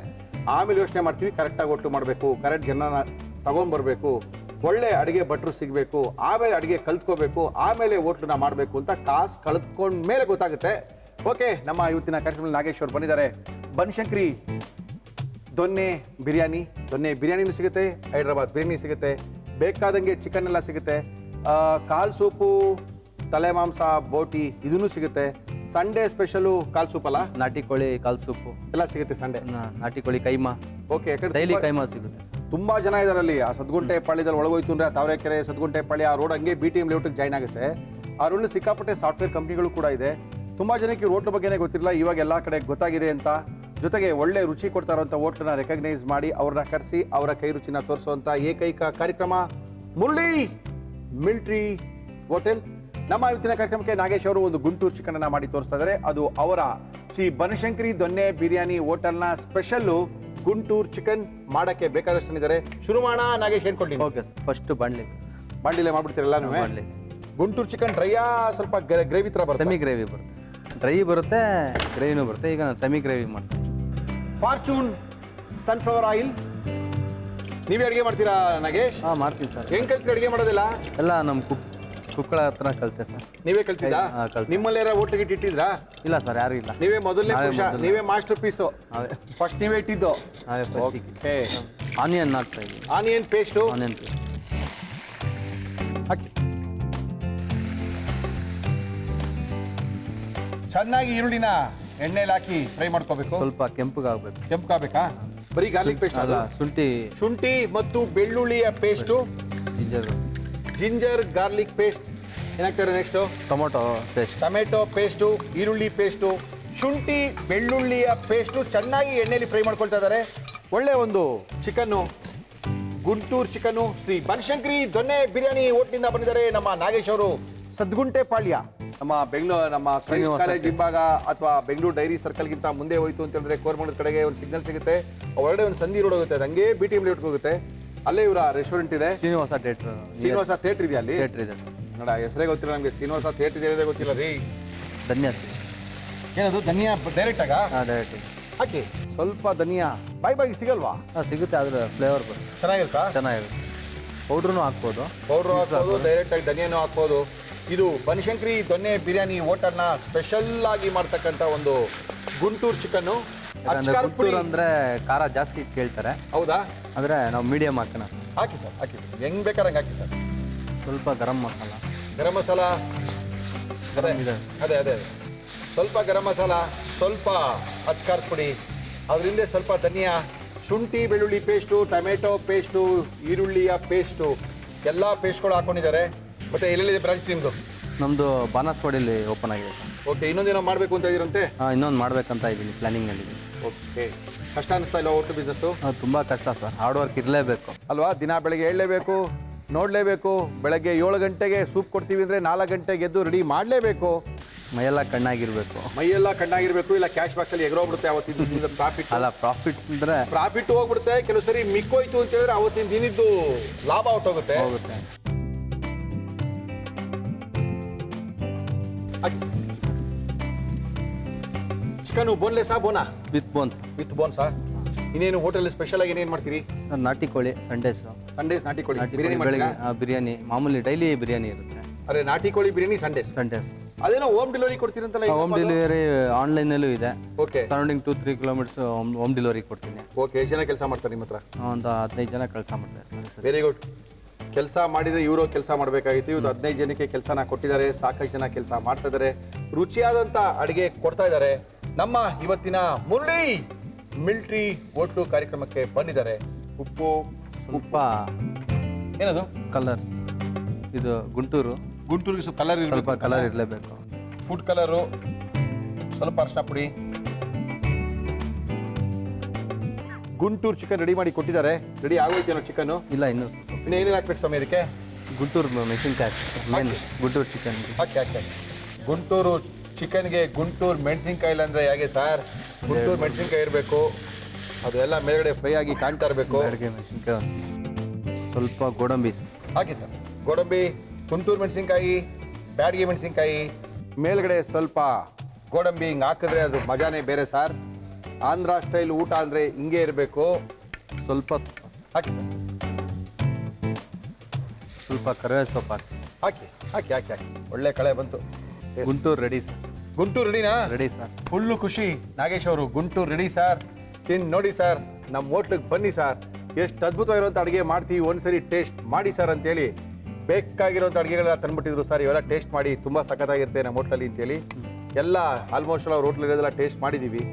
ಆಮೇಲೆ ಯೋಚನೆ ಮಾಡ್ತೀವಿ, ಕರೆಕ್ಟಾಗಿ ಹೋಟ್ಲು ಮಾಡಬೇಕು, ಕರೆಕ್ಟ್ ಜನನ ತಗೊಂಡ್ಬರ್ಬೇಕು, ಒಳ್ಳೆ ಅಡುಗೆ ಭಟ್ರು ಸಿಗಬೇಕು, ಆಮೇಲೆ ಅಡುಗೆ ಕಲ್ತ್ಕೋಬೇಕು, ಆಮೇಲೆ ಹೋಟ್ಲನ್ನ ಮಾಡಬೇಕು ಅಂತ ಕಾಸು ಕಳೆದ್ಕೊಂಡ ಮೇಲೆ ಗೊತ್ತಾಗುತ್ತೆ. ಓಕೆ, ನಮ್ಮ ಇವತ್ತಿನ ಕಾರ್ಯಕ್ರಮದಲ್ಲಿ ನಾಗೇಶ್ ಅವರು ಬಂದಿದ್ದಾರೆ. ಬನಶಂಕರಿ ದೊನ್ನೆ ಬಿರಿಯಾನಿನೂ ಸಿಗುತ್ತೆ, ಹೈದ್ರಾಬಾದ್ ಬಿರಿಯಾನಿ ಸಿಗುತ್ತೆ, ಬೇಕಾದಂಗೆ ಚಿಕನ್ ಎಲ್ಲ ಸಿಗುತ್ತೆ, ಕಾಲ್ ಸೂಪು, ತಲೆ ಮಾಂಸ, ಬೋಟಿ ಇದೂ ಸಿಗುತ್ತೆ. ಸಂಡೇ ಸ್ಪೆಷಲು ಕಾಲ್ ಸೂಪ್ ಅಲ್ಲ, ನಾಟಿ ಕೋಳಿ ಕಾಲ್ ಸೂಪು ಎಲ್ಲ ಸಿಗುತ್ತೆ ಸಂಡೇ. ನಾಟಿ ಕೋಳಿ ಕೈಮಾ. ಓಕೆ, ಯಾಕಂದ್ರೆ ಡೈಲಿ ಕೈಮಾ ಸಿಗುತ್ತೆ. ತುಂಬಾ ಜನ ಇದಾರೆ ಅಲ್ಲಿ. ಆ ಸದ್ಗುಂಟೆ ಪಾಳ್ಯದಲ್ಲಿ ಒಳಗೋಯ್ತು ಅಂದ್ರೆ ತಾವರೆಕೆರೆ ಸದ್ಗುಂಟೆ ಪಾಳ್ಯ ಆ ರೋಡ್ ಹಂಗೆ BTM ಲೇಔಟ್ಗೆ ಜಾಯ್ನ್ ಆಗುತ್ತೆ. ಆ ರೋಡ್ಲಿ ಸಿಕ್ಕಾಪಟ್ಟೆ ಸಾಫ್ಟ್ವೇರ್ ಕಂಪ್ನಿಗಳು ಕೂಡ ಇದೆ. ತುಂಬಾ ಜನಕ್ಕೆ ಹೋಟ್ಲ್ ಬಗ್ಗೆನೇ ಗೊತ್ತಿರಲಿಲ್ಲ, ಇವಾಗ ಎಲ್ಲ ಕಡೆ ಗೊತ್ತಾಗಿದೆ ಅಂತ. ಜೊತೆಗೆ ಒಳ್ಳೆ ರುಚಿ ಕೊಡ್ತಾ ಇರೋಂಥ ಹೋಟ್ಲನ್ನ ರೆಕಗ್ನೈಸ್ ಮಾಡಿ ಅವ್ರನ್ನ ಕರೆಸಿ ಅವರ ಕೈ ರುಚಿನ ತೋರಿಸುವಂಥ ಏಕೈಕ ಕಾರ್ಯಕ್ರಮ ಮುರಳಿ ಮಿಲ್ಟ್ರಿ ಹೋಟೆಲ್. ನಮ್ಮ ಇವತ್ತಿನ ಕಾರ್ಯಕ್ರಮಕ್ಕೆ ನಾಗೇಶ್ ಅವರು ಒಂದು ಗುಂಟೂರು ಚಿಕನ್ ಅನ್ನ ಮಾಡಿ ತೋರಿಸ್ತಾ ಇದ್ದಾರೆ. ಅದು ಅವರ ಶ್ರೀ ಬನಶಂಕರಿ ದೊನ್ನೆ ಬಿರಿಯಾನಿ ಹೋಟೆಲ್ನ ಸ್ಪೆಷಲ್ಲು ಗುಂಟೂರು ಚಿಕನ್. ಮಾಡಕ್ಕೆ ಬೇಕಾದಷ್ಟು ಇದ್ದಾರೆ. ಶುರು ಮಾಡೋಣ ನಾಗೇಶ್, ಏನ್ ಕೊಡ್ತೀನಿ? Okay sir. ಫಸ್ಟ್ ಬಾಂಡಿಲೆ ಮಾಡ್ಬಿಡ್ತೀರಲ್ಲ ನೀವು? ಗುಂಟೂರು ಚಿಕನ್ ಡ್ರೈಯಾ ಸ್ವಲ್ಪ ಗ್ರೇವಿ ತರ ಬರುತ್ತೆ? ಸೆಮಿ ಗ್ರೇವಿ ಬರುತ್ತೆ. ಡ್ರೈ ಬರುತ್ತೆ, ಗ್ರೇವಿನೂ ಬರುತ್ತೆ. ಈಗ ನಾನು ಸೆಮಿ ಗ್ರೇವಿ ಮಾಡ್ತೀನಿ. Fortune sunflower oil. ನೀವೇ ಅಡುಗೆ ಮಾಡ್ತೀರಾ ನಾಗೇಶ್? ಮಾಡ್ತೀನಿ ಸರ್. ಹೆಂಗ್ ಕಲ್ತ್ರಿ ಅಡುಗೆ ಮಾಡೋದಿಲ್ಲ? ಎಲ್ಲ ನಮ್ಮ ಕುಕ್ಕಳ ಹತ್ರ ಕಲಿತೆ ಸರ್. ನೀವೇ ಕಲ್ತಿದ್ದಾ? ಕಲ್ತೆ. ನಿಮ್ಮಲ್ಲೇರ ಹೋಟ್ಲಿಗೆ ಇಟ್ಟಿದ್ರಾ? ಇಲ್ಲ ಸರ್, ಯಾರು ಇಲ್ಲ. ನೀವೇ ಮೊದಲನೇ ಪುರುಷ, ನೀವೇ ಮಾಸ್ಟರ್ ಪೀಸು. ನಾವೇ ಫಸ್ಟ್ ನೀವೇ ಇಟ್ಟಿದ್ದು? ಓಕೆ. ಆನಿಯನ್ ಹಾಕ್ತಾ ಇದ್ದೀವಿ. ಆನಿಯನ್ ಪೇಸ್ಟು ಆನಿಯನ್ ಪೇಸ್ಟ್ ಹಾಕಿ. ಚೆನ್ನಾಗಿ ಈರುಳ್ಳಿನ ಎಣ್ಣೆಲಿ ಹಾಕಿ ಫ್ರೈ ಮಾಡ್ಕೋಬೇಕು. ಸ್ವಲ್ಪ ಕೆಂಪಗಾಗಬೇಕು. ಕೆಂಪಗಾಗಬೇಕಾ? ಬರೀ ಗಾರ್ಲಿಕ್ ಪೇಸ್ಟ್ ಅಲ್ಲ, ಶುಂಠಿ ಮತ್ತು ಬೆಳ್ಳುಳ್ಳಿಯ ಪೇಸ್ಟು, ಜಿಂಜರ್ ಗಾರ್ಲಿಕ್ ಪೇಸ್ಟ್. ಏನಾಗ್ತಾರೆ ನೆಕ್ಸ್ಟು? ಟೊಮೆಟೊ ಪೇಸ್ಟು, ಈರುಳ್ಳಿ ಪೇಸ್ಟು, ಶುಂಠಿ ಬೆಳ್ಳುಳ್ಳಿಯ ಪೇಸ್ಟು ಚೆನ್ನಾಗಿ ಎಣ್ಣೆಯಲ್ಲಿ ಫ್ರೈ ಮಾಡ್ಕೊಳ್ತಾ ಇದ್ದಾರೆ. ಒಳ್ಳೆ ಒಂದು ಚಿಕನ್ನು, ಗುಂಟೂರು ಚಿಕನ್ನು ಶ್ರೀ ಬನಶಂಕರಿ ದೊನ್ನೆ ಬಿರಿಯಾನಿ ಹೋಟ್ಲಿಂದ ಬಂದಿದ್ದಾರೆ ನಮ್ಮ ನಾಗೇಶ್ ಅವರು. ಸದ್ಗುಂಟೆ ಪಾಳ್ಯ, ನಮ್ಮ ಬೆಂಗಳೂರು, ನಮ್ಮ ಕ್ರೈಸ್ಟ್ ಕಾಲೇಜ್ ಹಿಂಭಾಗ ಅಥವಾ ಬೆಂಗಳೂರು ಡೈರಿ ಸರ್ಕಲ್ಗಿಂತ ಮುಂದೆ ಹೋಯ್ತು ಅಂತ ಹೇಳಿದ್ರೆ ಕೋರಮಂಗಲದ ಕಡೆಗೆ ಒಂದು ಸಿಗ್ನಲ್ ಸಿಗುತ್ತೆ. ಹೊರಗಡೆ ಒಂದು ಸಂಧಿ ರೋಡ್ ಹೋಗುತ್ತೆ, ಹಂಗೆ BTM ಲೇಔಟ್ಗೆ ಹೋಗುತ್ತೆ. ಅಲ್ಲೇ ಇವರ ರೆಸ್ಟೋರೆಂಟ್ ಇದೆ, ಶ್ರೀನಿವಾಸ ಥಿಯೇಟರ್ ಇದೆ. ಅಲ್ಲಿ ನೋಡ, ಹೆಸರೇ ಗೊತ್ತಿಲ್ಲ ನಮಗೆ, ಶ್ರೀನಿವಾಸ ಥಿಯೇಟರ್ ಇದೆ ಗೊತ್ತಿಲ್ಲ ರೀ. ಏನದು ಧನಿಯಾ ಡೈರೆಕ್ಟ್ ಆಗ ಹಾಕಿ, ಸ್ವಲ್ಪ ಧನಿಯಾ ಬಾಯಿ ಸಿಗಲ್ವಾ? ಸಿಗುತ್ತೆ, ಆದ್ರೆ ಫ್ಲೇವರ್ ಬರುತ್ತೆ. ಚೆನ್ನಾಗಿರುತ್ತೆ. ಪೌಡ್ರೂ ಹಾಕ್ಬೋದು, ಡೈರೆಕ್ಟ್ ಆಗಿ ಧನಿಯಾನು ಹಾಕ್ಬೋದು. ಇದು ಬನಶಂಕರಿ ದೊನ್ನೆ ಬಿರಿಯಾನಿ ಹೋಟೆಲ್ನ ಸ್ಪೆಷಲ್ ಆಗಿ ಮಾಡ್ತಕ್ಕಂಥ ಒಂದು ಗುಂಟೂರು ಚಿಕನ್ನು. ಗುಂಟೂರು ಅಂದ್ರೆ ಖಾರ ಜಾಸ್ತಿ ಕೇಳ್ತಾರೆ. ಹೌದಾ? ಅಂದ್ರೆ ನಾವು ಮೀಡಿಯಂ ಹಾಕೋಣ. ಹಾಕಿ ಸರ್, ಹಾಕಿ, ಹೆಂಗ್ ಬೇಕಾದಂಗೆ ಹಾಕಿ ಸರ್. ಸ್ವಲ್ಪ ಗರಂ ಮಸಾಲ, ಅದೇ ಸ್ವಲ್ಪ ಗರಂ ಮಸಾಲ, ಸ್ವಲ್ಪ ಅಚ್ಕಾರದ ಪುಡಿ, ಅದರಿಂದ ಸ್ವಲ್ಪ ಧನಿಯಾ, ಶುಂಠಿ ಬೆಳ್ಳುಳ್ಳಿ ಪೇಸ್ಟು, ಟೊಮೆಟೊ ಪೇಸ್ಟು, ಈರುಳ್ಳಿಯ ಪೇಸ್ಟು, ಎಲ್ಲ ಪೇಸ್ಟ್ಗಳು ಹಾಕೊಂಡಿದ್ದಾರೆ. ಮತ್ತೆ ಎಲ್ಲೆಲ್ಲಿದೆ ಬ್ರಾಂಚ್ ನಿಮ್ಮದು? ನಮ್ಮದು ಬಾನಸವಾಡಿಯಲ್ಲಿ ಓಪನ್ ಆಗಿದೆ. ಓಕೆ, ಇನ್ನೊಂದೇನೋ ಮಾಡಬೇಕು ಅಂತ ಇದ್ದೀರಂತೆ? ಇನ್ನೊಂದು ಮಾಡ್ಬೇಕಂತ ಇದ್ದೀನಿ, ಪ್ಲಾನಿಂಗ್ನಲ್ಲಿದ್ದೀನಿ. ಓಕೆ, ಕಷ್ಟ ಅನಿಸ್ತಾ ಇಲ್ಲ ಹೋಟ್ಲು ಬಿಸ್ನೆಸ್ಸು? ತುಂಬ ಕಷ್ಟ ಸರ್, ಹಾರ್ಡ್ ವರ್ಕ್ ಇರಲೇಬೇಕು ಅಲ್ವಾ? ದಿನ ಬೆಳಗ್ಗೆ ಏಳಲೇಬೇಕು, ನೋಡಲೇಬೇಕು. ಬೆಳಗ್ಗೆ 7 ಗಂಟೆಗೆ ಸೂಪ್ ಕೊಡ್ತೀವಿ ಅಂದರೆ 4 ಗಂಟೆಗೆ ಎದ್ದು ರೆಡಿ ಮಾಡಲೇಬೇಕು. ಮೈಯೆಲ್ಲ ಕಣ್ಣಾಗಿರ್ಬೇಕು. ಇಲ್ಲ ಕ್ಯಾಶ್ ಬಾಕ್ಸಲ್ಲಿ ಎಗರೋಗ್ಬಿಡುತ್ತೆ ಅವತ್ತಿನ ಪ್ರಾಫಿಟ್. ಅಲ್ಲ, ಪ್ರಾಫಿಟ್ ಹೋಗ್ಬಿಡುತ್ತೆ. ಕೆಲವು ಸರಿ ಮಿಕ್ಕೋಯ್ತು ಅಂತ ಹೇಳಿದ್ರೆ ಅವತ್ತಿನ ದಿನದ್ದು ಲಾಭ ಹೊಟ್ಟೋಗುತ್ತೆ. ಚಿಕನ್ ಬೋನ್ಲೆಸ್ಸಾ ಬೋನಾ? With bones. ವಿತ್ ಬೋನ್ಸಾ? ಇನ್ನೇನು ಹೋಟೆಲ್ ಸ್ಪೆಷಲ್ ಆಗಿ ಏನೇನು ಮಾಡ್ತೀರಿ? ನಾಟಿ ಕೋಳಿ ಸಂಡೇಸು. ಸಂಡೇಸ್ ನಾಟಿ ಕೋಳಿ ನಾಟಿ ಬಿರಿಯಾನಿ ಕೋಳಿ ಬೆಳಿಗ್ಗೆ ಮಾಡ್ತೀರಾ? ಬಿರಿಯಾನಿ ಮಾಮೂಲಿ ಡೈಲಿ ಬಿರಿಯಾನಿ ಇರುತ್ತೆ ಅರೆ ನಾಟಿ ಕೋಳಿ ಬಿರಿಯಾನಿ ಸಂಡೇಸ್. ಸಂಡೇಸ್. ಅದೇನೋ ಹೋಮ್ ಡೆಲಿವರಿ ಕೊಡ್ತೀರಂತಲ್ಲ ಹೋಮ್ ಡೆಲಿವರಿ ಆನ್ಲೈನಲ್ಲೂ ಇದೆ. Okay surrounding 2-3 kilometres home delivery ಕೊಡ್ತೀನಿ. ಓಕೆ. ಎಷ್ಟು ಜನ ಕೆಲಸ ಮಾಡ್ತಾರೆ ನಿಮ್ಮ ಹತ್ರ? ಒಂದು 15 ಜನ ಕೆಲಸ ಮಾಡ್ತಾರೆ ಸರ್. Very good. ಕೆಲಸ ಮಾಡಿದರೆ ಇವರು ಕೆಲಸ ಮಾಡಬೇಕಾಗಿತ್ತು. ಇವತ್ತು 15 ಜನಕ್ಕೆ ಕೆಲಸನ ಕೊಟ್ಟಿದ್ದಾರೆ. ಸಾಕಷ್ಟು ಜನ ಕೆಲಸ ಮಾಡ್ತಾ ಇದ್ದಾರೆ. ರುಚಿಯಾದಂಥ ಅಡುಗೆ ಕೊಡ್ತಾ ಇದ್ದಾರೆ. ನಮ್ಮ ಇವತ್ತಿನ ಮುರಳಿ ಮಿಲ್ಟ್ರಿ ಹೋಟ್ಲು ಕಾರ್ಯಕ್ರಮಕ್ಕೆ ಬಂದಿದ್ದಾರೆ. ಉಪ್ಪು ಸ್ವಲ್ಪ ಏನದು ಕಲರ್ಸ್, ಇದು ಗುಂಟೂರು, ಗುಂಟೂರಿಗೆ ಸ್ವಲ್ಪ ಕಲರ್ ಸ್ವಲ್ಪ ಕಲರ್ ಇರಲೇಬೇಕು. ಫುಡ್ ಕಲರು, ಸ್ವಲ್ಪ ಅರಿಶಿನ ಪುಡಿ. ಗುಂಟೂರು ಚಿಕನ್ ರೆಡಿ ಮಾಡಿ ಕೊಟ್ಟಿದ್ದಾರೆ. ರೆಡಿ ಆಗೋಯ್ತೇನೋ ಚಿಕನ್ನು? ಇಲ್ಲ ಇನ್ನೂ ಸ್ವಲ್ಪ. ಇನ್ನು ಏನೇನು ಹಾಕ್ಬೇಕು ಸ್ವಾಮಿ ಇದಕ್ಕೆ? ಗುಂಟೂರು ಮೆಣಸಿನ್ಕಾಯಿ ಮೇನ್ ಗುಂಟೂರು ಚಿಕನ್. ಹಾಕಿ ಹಾಕಿ ಹಾಕಿ. ಗುಂಟೂರು ಚಿಕನ್ಗೆ ಗುಂಟೂರು ಮೆಣಸಿನ್ಕಾಯಿ ಇಲ್ಲ ಅಂದರೆ ಹೇಗೆ ಸರ್? ಗುಂಟೂರು ಮೆಣಸಿನ್ಕಾಯಿ ಇರಬೇಕು. ಅದು ಎಲ್ಲ ಮೇಲ್ಗಡೆ ಫ್ರೈ ಆಗಿ ಕಾಣ್ತಾ ಇರಬೇಕು. ಅಡುಗೆ ಮೆಣಸಿನ್ಕಾಯಿ, ಸ್ವಲ್ಪ ಗೋಡಂಬಿ ಹಾಕಿ ಸರ್. ಗೋಡಂಬಿ, ಗುಂಟೂರು ಮೆಣಸಿನ್ಕಾಯಿ, ಬ್ಯಾಡಗಿ ಮೆಣಸಿನ್ಕಾಯಿ, ಮೇಲ್ಗಡೆ ಸ್ವಲ್ಪ ಗೋಡಂಬಿ ಹಿಂಗೆ ಹಾಕಿದ್ರೆ ಅದು ಮಜಾನೇ ಬೇರೆ ಸರ್. ಆಂಧ್ರ ಸ್ಟೈಲ್ ಊಟ ಅಂದರೆ ಹಿಂಗೆ ಇರಬೇಕು. ಸ್ವಲ್ಪ ಹಾಕಿ ಸರ್. ಸ್ವಲ್ಪ ಕರಿಬೇವು ಸೊಪ್ಪು ಹಾಕಿ. ಹಾಕಿ ಹಾಕಿ ಹಾಕಿ ಹಾಕಿ. ಒಳ್ಳೆ ಕಳೆ ಬಂತು. Yes. Guntur ready sir. Guntur ರೆಡಿನಾ? Ready sir. ಫುಲ್ಲು ಖುಷಿ ನಾಗೇಶ್ ಅವರು. Guntur ready sir. ತಿನ್ ನೋಡಿ ಸರ್, ನಮ್ಮ ಹೋಟ್ಲಿಗೆ ಬನ್ನಿ ಸರ್. ಎಷ್ಟು ಅದ್ಭುತವಾಗಿರುವಂಥ ಅಡುಗೆ ಮಾಡ್ತೀವಿ, ಒಂದ್ಸರಿ ಟೇಸ್ಟ್ ಮಾಡಿ ಸರ್ ಅಂತೇಳಿ ಬೇಕಾಗಿರೋಂಥ ಅಡುಗೆಗಳೆಲ್ಲ ತಂದುಬಿಟ್ಟಿದ್ರು ಸರ್. ಇವೆಲ್ಲ ಟೇಸ್ಟ್ ಮಾಡಿ ತುಂಬ ಸಖತ್ತಾಗಿರುತ್ತೆ ನಮ್ಮ ಹೋಟ್ಲಲ್ಲಿ ಅಂತೇಳಿ. ಎಲ್ಲ ಆಲ್ಮೋಸ್ಟ್ ಅವ್ರ ಹೋಟ್ಲಿರೋದೆಲ್ಲ ಟೇಸ್ಟ್ ಮಾಡಿದ್ದೀವಿ.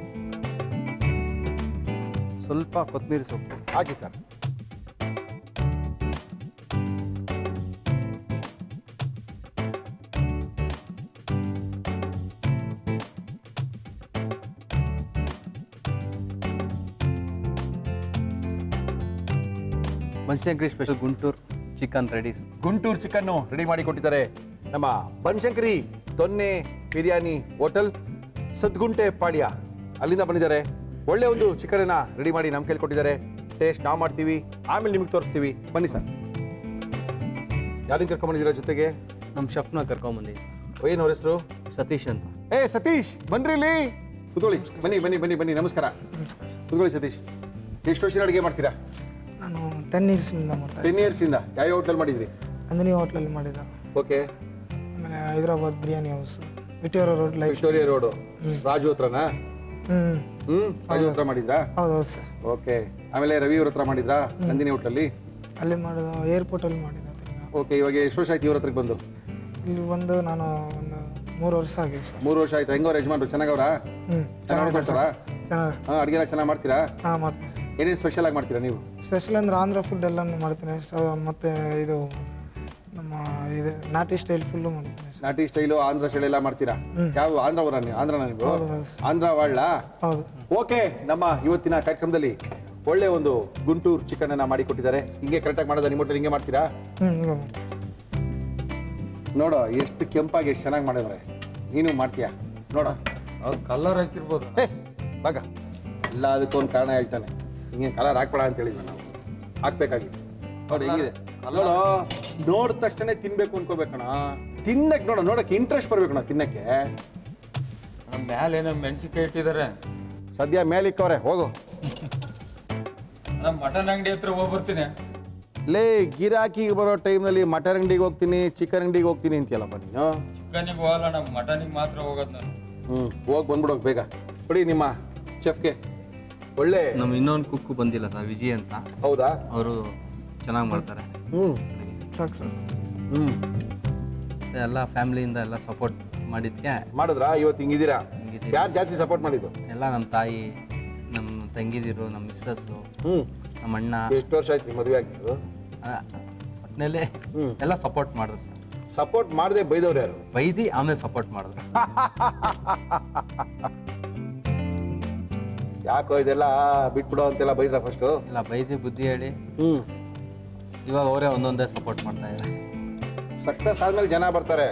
ಸ್ವಲ್ಪ ಕೊತ್ತಂಬರಿ ಸೊಪ್ಪು ಹಾಕಿ sir. Banashankari special Guntur chicken ready. Guntur chicken ready ಮಾಡಿ ಕೊಟ್ಟಿದ್ದಾರೆ ನಮ್ಮ ಬನಶಂಕರಿ ದೊನ್ನೆ ಬಿರಿಯಾನಿ ಹೋಟೆಲ್, ಸದ್ಗುಂಟೆ ಪಾಳ್ಯ, ಅಲ್ಲಿಂದ ಬಂದಿದ್ದಾರೆ. ಒಳ್ಳೆ ಒಂದು ಚಿಕನನ್ನ ರೆಡಿ ಮಾಡಿ ನಮ್ಮ ಕೈಲಿ ಕೊಟ್ಟಿದ್ದಾರೆ. ಟೇಸ್ಟ್ ನಾವು ಮಾಡ್ತೀವಿ, ಆಮೇಲೆ ನಿಮಗೆ ತೋರಿಸ್ತೀವಿ. ಬನ್ನಿ ಸರ್. ಯಾರನ್ನು ಕರ್ಕೊಂಡ್ಬಂದಿದ್ದೀರಾ ಜೊತೆಗೆ? ನಮ್ಮ ಶೆಫ್ನ ಕರ್ಕೊಂಬಂದಿದ್ದೆ. ಏನು ಅವ್ರ ಹೆಸರು? ಸತೀಶ್ ಅಂತ. ಏ ಸತೀಶ್, ಬನ್ರಿ ಇಲ್ಲಿ ಕೂತ್ಕೊಳ್ಳಿ. ಬನ್ನಿ ಬನ್ನಿ ಬನ್ನಿ ಬನ್ನಿ. ನಮಸ್ಕಾರ. ಕೂತ್ಕೊಳ್ಳಿ ಸತೀಶ್. ಎಷ್ಟು ವರ್ಷ ಅಡುಗೆ ಮಾಡ್ತೀರಾ? ನಾನು 10 ಇಯರ್ಸಿಂದ ಮಾಡ್ತಾ 10 ಇಯರ್ಸಿಂದ. ಯಾವ ಹೋಟೆಲ್ ಮಾಡಿದ್ರಿ? ಅಂದಿನಿ ಹೋಟ್ಲಲ್ಲಿ ಮಾಡಿದ. ಓಕೆ. ಆಮೇಲೆ Hyderabad biryani house, Victoria road life. Victoria road, Raju ಹತ್ರನಾ? ರಾಜು ಹತ್ರ ಮಾಡಿದ್ರಾ? ಹೌದು ಸರ್. ಓಕೆ. ಆಮೇಲೆ ರವಿ ಅವ್ರ ಹತ್ರ ಮಾಡಿದ್ರಾ ನಂದಿನಿ ಹೋಟ್ಲಲ್ಲಿ? ಅಲ್ಲಿ ಮಾಡಿದ, ಏರ್ಪೋರ್ಟಲ್ಲಿ ಮಾಡಿದ. ಓಕೆ. ಇವಾಗ ಎಷ್ಟು ವರ್ಷ ಆಯ್ತು ಇವ್ರ ಹತ್ರಕ್ಕೆ ಬಂದು? ಇಲ್ಲಿ ಬಂದು ನಾನು ಒಂದು 3 ವರ್ಷ ಆಗಿದೆ ಸರ್. 3 ವರ್ಷ ಆಯ್ತು. ಹೆಂಗವ್ರ ಯಜಮಾನ್ರು? ಚೆನ್ನಾಗವ್ರಾ? ಚೆನ್ನಾಗಿ ಮಾಡ್ತಾರಾ? ಚೆನ್ನಾಗಿ. ಹಾಂ, ಅಡುಗೆ ಎಲ್ಲ ಚೆನ್ನಾಗಿ ಮಾಡ್ತೀರಾ? ಹಾಂ ಮಾಡ್ತೀನಿ ಸರ್. ಏನೇನು ಸ್ಪೆಷಲ್ ಆಗಿ ಮಾಡ್ತೀರಾ ನೀವು? ಸ್ಪೆಷಲ್ ಅಂದ್ರೆ ಆಂಧ್ರ ಫುಡ್ ಎಲ್ಲನೂ ಮಾಡ್ತೀನಿ. ಮತ್ತು ಇದು ನಮ್ಮ ಇದು ನಾಟಿ ಸ್ಟೈಲ್ ಫುಲ್ಲು ಮಾಡ್ತೀನಿ ಸರ್. ನಾಟಿ ಸ್ಟೈಲು, ಆಂಧ್ರ ಸ್ಟೈಲ್ ಎಲ್ಲ ಮಾಡ್ತೀರಾ? ಯಾವ ಆಂಧ್ರವರ ನೀವು? ಆಂಧ್ರನ ನೀವು? ಹೌದು ಹೌದು ಸರ್. ಆಂಧ್ರ ವಾಳ್ಳ? ಹೌದು. ಓಕೆ. ನಮ್ಮ ಇವತ್ತಿನ ಕಾರ್ಯಕ್ರಮದಲ್ಲಿ ಒಳ್ಳೆ ಒಂದು ಗುಂಟೂರು ಚಿಕನ್ ಅನ್ನ ಮಾಡಿ ಕೊಟ್ಟಿದ್ದಾರೆ. ಹಿಂಗೆ ಕರೆಕ್ಟಾಗಿ ಮಾಡೋದ ನಿಮ್ಮ ಹೋಟೆಲ್? ಹಿಂಗೆ ಮಾಡ್ತೀರಾ? ಹಿಂಗೆ ಮಾಡ್ತೀನಿ. ನೋಡೋ ಎಷ್ಟು ಕೆಂಪಾಗಿ ಎಷ್ಟು ಚೆನ್ನಾಗಿ ಮಾಡಿದ್ರೆ. ನೀನು ಮಾಡ್ತೀಯಾ? ನೋಡ ಅವ್ರು ಕಲರ್ ಹಾಕಿರ್ಬೋದು. ಹೇ ಬಾಗ, ಎಲ್ಲ ಅದಕ್ಕೊಂದು ಕಾರಣ ಹೇಳ್ತಾನೆ. ಹಿಂಗೆ ಕಲರ್ ಹಾಕ್ಬೇಡ ಅಂತ ಹೇಳಿದ್ವಿ ನಾವು. ಹಾಕ್ಬೇಕಾಗಿತ್ತು. ನೋಡಿ ಹೆಂಗಿದೆ ನೋಡೋ. ನೋಡಿದ ತಕ್ಷಣ ತಿನ್ಬೇಕು ಅನ್ಕೋಬೇಕಣ. ತಿನ್ನಕ್ಕೆ ನೋಡಕ್ಕೆ ಇಂಟ್ರೆಸ್ಟ್ ಬರ್ಬೇಕಣ್ಣ ತಿನ್ನಕ್ಕೆ. ನಮ್ಮ ಮ್ಯಾಲೆ ಏನೋ ಮೆಣಸಿನ್ಕಾಯಿ ಇಟ್ಟಿದ್ದಾರೆ. ಸದ್ಯ ಮೇಲಿಕ್ಕವ್ರೆ. ಹೋಗು. ನಮ್ಮ ಮಟನ್ ಅಂಗಡಿ ಹತ್ರ ಹೋಗ್ಬರ್ತೀನಿ. ಲೇ, ಗಿರಾಕಿ ಬರೋ ಟೈಮ್ನಲ್ಲಿ ಮಟನ್ ಅಂಗಡಿಗೆ ಹೋಗ್ತೀನಿ, ಚಿಕನ್ ಅಂಗಡಿಗೆ ಹೋಗ್ತೀನಿ ಅಂತೀಯಲ್ಲಪ್ಪ ನೀನು. ಚಿಕನಿಗೆ ಹೋಗಲ್ಲ, ನಮ್ಮ ಮಟನಿಗೆ ಮಾತ್ರ ಹೋಗೋದು ನಾನು. ಹೋಗಿ ಬಂದ್ಬಿಡೋಕೆ ಬೇಗ. ಕೊಡಿ ನಿಮ್ಮ ಚೆಫ್ಗೆ. ಒಳ್ಳೆ. ನಮ್ಮ ಇನ್ನೊಂದು ಕುಕ್ಕು ಬಂದಿಲ್ಲ ಸರ್, ವಿಜಯ್ ಅಂತ. ಹೌದಾ? ಅವರು ಚೆನ್ನಾಗಿ ಮಾಡ್ತಾರೆ. ಸಾಕು ಸರ್. ಮತ್ತೆ ಎಲ್ಲ ಫ್ಯಾಮಿಲಿಯಿಂದ ಎಲ್ಲ ಸಪೋರ್ಟ್ ಮಾಡಿದ್ಕೆ ಮಾಡಿದ್ರಾ? ಇವತ್ತು ಹಿಂಗಿದ್ದೀರಾ? ಯಾರು ಜಾಸ್ತಿ ಸಪೋರ್ಟ್ ಮಾಡಿದ್ದು? ಎಲ್ಲ ನಮ್ಮ ತಾಯಿ, ನಮ್ಮ ತಂಗಿದಿರು, ನಮ್ಮ ಮಿಸ್ಸಸ್ಸು, ನಮ್ಮ ಅಣ್ಣ. ಎಷ್ಟು ವರ್ಷ ಆಯ್ತು ಮದುವೆ ಆಗಿದ್ದು? ಒಟ್ಟಿನಲ್ಲಿ ಎಲ್ಲ ಸಪೋರ್ಟ್ ಮಾಡಿದ್ರು ಸರ್. ಸಪೋರ್ಟ್ ಮಾಡದೆ ಬೈದವ್ರು ಯಾರು? ಬೈದಿ ಆಮೇಲೆ ಸಪೋರ್ಟ್ ಮಾಡಿದ್ರು. ಯಾಕೋ ಇದೆಲ್ಲ ಬಿಟ್ಬಿಡೋ ಅಂತೆಲ್ಲ ಬೈದ್ರ ಫಸ್ಟು? ಇಲ್ಲ, ಬೈದಿ ಬುದ್ಧಿ ಹೇಳಿ ಇವಾಗ ಅವರೇ ಒಂದೊಂದೇ ಸಪೋರ್ಟ್ ಮಾಡ್ತಾ ಇದ್ದಾರೆ. ಸಕ್ಸಸ್ ಆದ್ಮೇಲೆ ಜನ ಬರ್ತಾರೆ.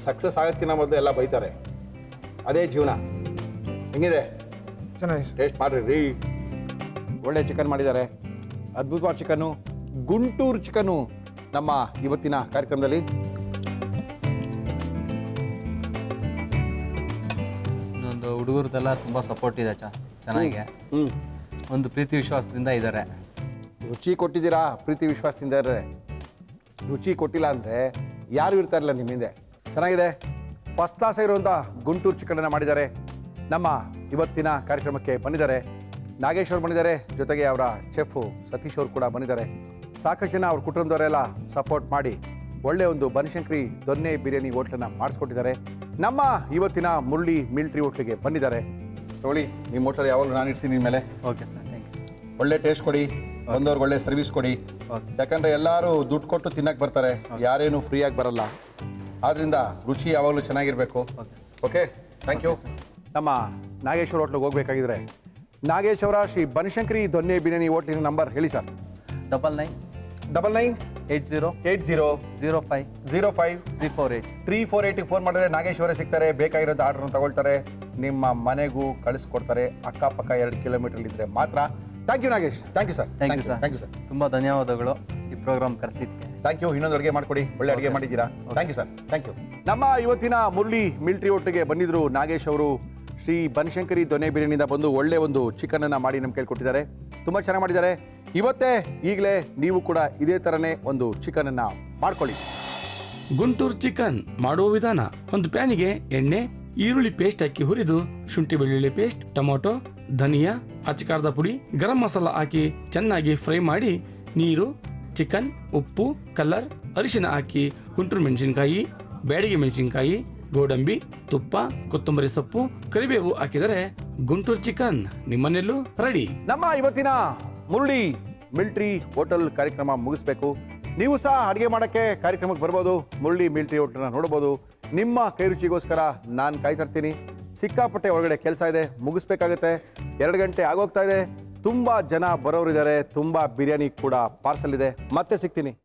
ಸಕ್ಸಸ್ ಆಗೋದಕ್ಕಿಂತ ಮೊದಲು ಎಲ್ಲ ಬೈತಾರೆ. ಅದೇ ಜೀವನ. ಹೆಂಗಿದೆ? ಚೆನ್ನಾಗಿ ಸರ್. ಟೇಸ್ಟ್ ಮಾಡ್ರಿ ರೀ. ಒಳ್ಳೆ ಚಿಕನ್ ಮಾಡಿದ್ದಾರೆ. ಅದ್ಭುತವಾದ ಚಿಕನ್ನು, ಗುಂಟೂರು ಚಿಕನ್ನು ನಮ್ಮ ಇವತ್ತಿನ ಕಾರ್ಯಕ್ರಮದಲ್ಲಿ. ಇನ್ನೊಂದು ಹುಡುಗರದೆಲ್ಲ ತುಂಬ ಸಪೋರ್ಟ್ ಇದೆ ಚೆನ್ನಾಗಿ. ಒಂದು ಪ್ರೀತಿ ವಿಶ್ವಾಸದಿಂದ ಇದ್ದಾರೆ. ರುಚಿ ಕೊಟ್ಟಿದ್ದೀರಾ ಪ್ರೀತಿ ವಿಶ್ವಾಸದಿಂದ ಇರ್ರೆ. ರುಚಿ ಕೊಟ್ಟಿಲ್ಲ ಅಂದರೆ ಯಾರು ಇರ್ತಾ ಇರಲಿಲ್ಲ ನಿಮ್ಮ ಹಿಂದೆ. ಚೆನ್ನಾಗಿದೆ, ಫಸ್ಟ್ ಕ್ಲಾಸ್ ಇರುವಂಥ ಗುಂಟೂರು ಚಿಕನನ್ನು ಮಾಡಿದ್ದಾರೆ. ನಮ್ಮ ಇವತ್ತಿನ ಕಾರ್ಯಕ್ರಮಕ್ಕೆ ಬಂದಿದ್ದಾರೆ ನಾಗೇಶ್ ಅವರು ಬಂದಿದ್ದಾರೆ, ಜೊತೆಗೆ ಅವರ ಚೆಫು ಸತೀಶ್ ಅವರು ಕೂಡ ಬಂದಿದ್ದಾರೆ. ಸಾಕಷ್ಟು ಜನ ಅವ್ರ ಕುಟುಂಬದವರೆಲ್ಲ ಸಪೋರ್ಟ್ ಮಾಡಿ ಒಳ್ಳೆಯ ಒಂದು ಬನಶಂಕರಿ ದೊನ್ನೆ ಬಿರಿಯಾನಿ ಹೋಟ್ಲನ್ನು ಮಾಡಿಸ್ಕೊಟ್ಟಿದ್ದಾರೆ. ನಮ್ಮ ಇವತ್ತಿನ ಮುರಳಿ ಮಿಲ್ಟ್ರಿ ಹೋಟ್ಲಿಗೆ ಬಂದಿದ್ದಾರೆ. ತಗೊಳ್ಳಿ, ನಿಮ್ಮ ಹೋಟ್ಲಲ್ಲಿ ಯಾವಾಗಲೂ ನಾನು ಇರ್ತೀನಿ ನಿಮ್ಮ ಮೇಲೆ. Okay sir, thank you. ಒಳ್ಳೆ ಟೇಸ್ಟ್ ಕೊಡಿ, ಬಂದವ್ರಿಗೆ ಒಳ್ಳೆ ಸರ್ವಿಸ್ ಕೊಡಿ. ಓಕೆ. ಯಾಕಂದರೆ ಎಲ್ಲರೂ ದುಡ್ಡು ಕೊಟ್ಟು ತಿನ್ನಕ್ಕೆ ಬರ್ತಾರೆ, ಯಾರೇನು ಫ್ರೀಯಾಗಿ ಬರಲ್ಲ. ಆದ್ದರಿಂದ ರುಚಿ ಯಾವಾಗಲೂ ಚೆನ್ನಾಗಿರಬೇಕು. Okay, thank you. ನಮ್ಮ ನಾಗೇಶ್ವರ ಹೋಟ್ಲಿಗೆ ಹೋಗ್ಬೇಕಾಗಿದ್ರೆ ನಾಗೇಶ್ ಅವರ ಶ್ರೀ ಬನಶಂಕರಿ ದೊನ್ನೆ ಬಿರಿಯಾನಿ ಹೋಟ್ಲಿನ ನಂಬರ್ ಹೇಳಿ ಸರ್. 99 80 80 05 05 348. 348 ಫೋನ್ ಮಾಡಿದ್ರೆ ನಾಗೇಶ್ ಅವರೇ ಸಿಗ್ತಾರೆ. ಬೇಕಾಗಿರೋಂಥ ಆರ್ಡ್ರನ್ನ ತಗೊಳ್ತಾರೆ, ನಿಮ್ಮ ಮನೆಗೂ ಕಳಿಸ್ಕೊಡ್ತಾರೆ. ಅಕ್ಕಪಕ್ಕ 2 ಕಿಲೋಮೀಟರ್ ಇದ್ದರೆ ಮಾತ್ರ. Thank you Nagesh. Thank you sir. Thank you sir. Thank you sir. ತುಂಬ ಧನ್ಯವಾದಗಳು ಈ ಪ್ರೋಗ್ರಾಮ್ ಕರೆಸಿದ್ದಕ್ಕೆ. Thank you. ಇನ್ನೊಂದು ಅಡುಗೆ ಮಾಡಿಕೊಡಿ, ಒಳ್ಳೆ ಅಡುಗೆ ಮಾಡಿದ್ದೀರಾ. Thank you sir. Thank you. ನಮ್ಮ ಇವತ್ತಿನ ಮುರಳಿ ಮಿಲ್ಟ್ರಿ ಹೋಟ್ಲಿಗೆ ಬಂದಿದ್ರು ನಾಗೇಶ್ ಅವರು. ಶ್ರೀ ಬನಶಂಕರಿ ದೊನ್ನೆ ಬಿರಿಯಾನಿಯಿಂದ ಬಂದು ಒಳ್ಳೆ ಒಂದು ಚಿಕನನ್ನು ಮಾಡಿ ನಮ್ಗೆ ಕೇಳ್ಕೊಟ್ಟಿದ್ದಾರೆ. ತುಂಬ ಚೆನ್ನಾಗಿ ಮಾಡಿದ್ದಾರೆ. ಇವತ್ತೇ ಈಗಲೇ ನೀವು ಕೂಡ ಇದೇ ಥರನೇ ಒಂದು ಚಿಕನನ್ನು ಮಾಡ್ಕೊಳ್ಳಿ. ಗುಂಟೂರು ಚಿಕನ್ ಮಾಡುವ ವಿಧಾನ: ಒಂದು ಪ್ಯಾನಿಗೆ ಎಣ್ಣೆ, ಈರುಳ್ಳಿ ಪೇಸ್ಟ್ ಹಾಕಿ ಹುರಿದು ಶುಂಠಿ ಬೆಳ್ಳುಳ್ಳಿ ಪೇಸ್ಟ್, ಟೊಮೊಟೊ, ಧನಿಯಾ, ಅಚ್ಚಕಾರದ ಪುಡಿ, ಗರಂ ಮಸಾಲ ಹಾಕಿ ಚೆನ್ನಾಗಿ ಫ್ರೈ ಮಾಡಿ ನೀರು, ಚಿಕನ್, ಉಪ್ಪು, ಕಲರ್, ಅರಿಶಿನ ಹಾಕಿ ಗುಂಟೂರು ಮೆಣಸಿನಕಾಯಿ, ಬ್ಯಾಡಗಿ ಮೆಣಸಿನಕಾಯಿ, ಗೋಡಂಬಿ, ತುಪ್ಪ, ಕೊತ್ತಂಬರಿ ಸೊಪ್ಪು, ಕರಿಬೇವು ಹಾಕಿದರೆ ಗುಂಟೂರು ಚಿಕನ್ ನಿಮ್ಮನೆಲ್ಲೂ ರೆಡಿ. ನಮ್ಮ ಇವತ್ತಿನ ಮುರಳಿ ಮಿಲ್ಟ್ರಿ ಹೋಟೆಲ್ ಕಾರ್ಯಕ್ರಮ ಮುಗಿಸ್ಬೇಕು. ನೀವು ಸಹ ಅಡುಗೆ ಮಾಡೋಕ್ಕೆ ಕಾರ್ಯಕ್ರಮಕ್ಕೆ ಬರ್ಬೋದು, ಮುರಳಿ ಮಿಲ್ಟ್ರಿ ಹೋಟೆಲ್ನ ನೋಡ್ಬೋದು. ನಿಮ್ಮ ಕೈ ರುಚಿಗೋಸ್ಕರ ನಾನು ಕಾಯ್ತಾ ಇರ್ತೀನಿ. ಸಿಕ್ಕಾಪಟ್ಟೆ ಒಳಗಡೆ ಕೆಲಸ ಇದೆ, ಮುಗಿಸ್ಬೇಕಾಗುತ್ತೆ. 2 ಗಂಟೆ ಆಗೋಗ್ತಾ ಇದೆ. ತುಂಬ ಜನ ಬರೋರಿದ್ದಾರೆ, ತುಂಬ ಬಿರಿಯಾನಿ ಕೂಡ ಪಾರ್ಸಲ್ ಇದೆ. ಮತ್ತೆ ಸಿಗ್ತೀನಿ.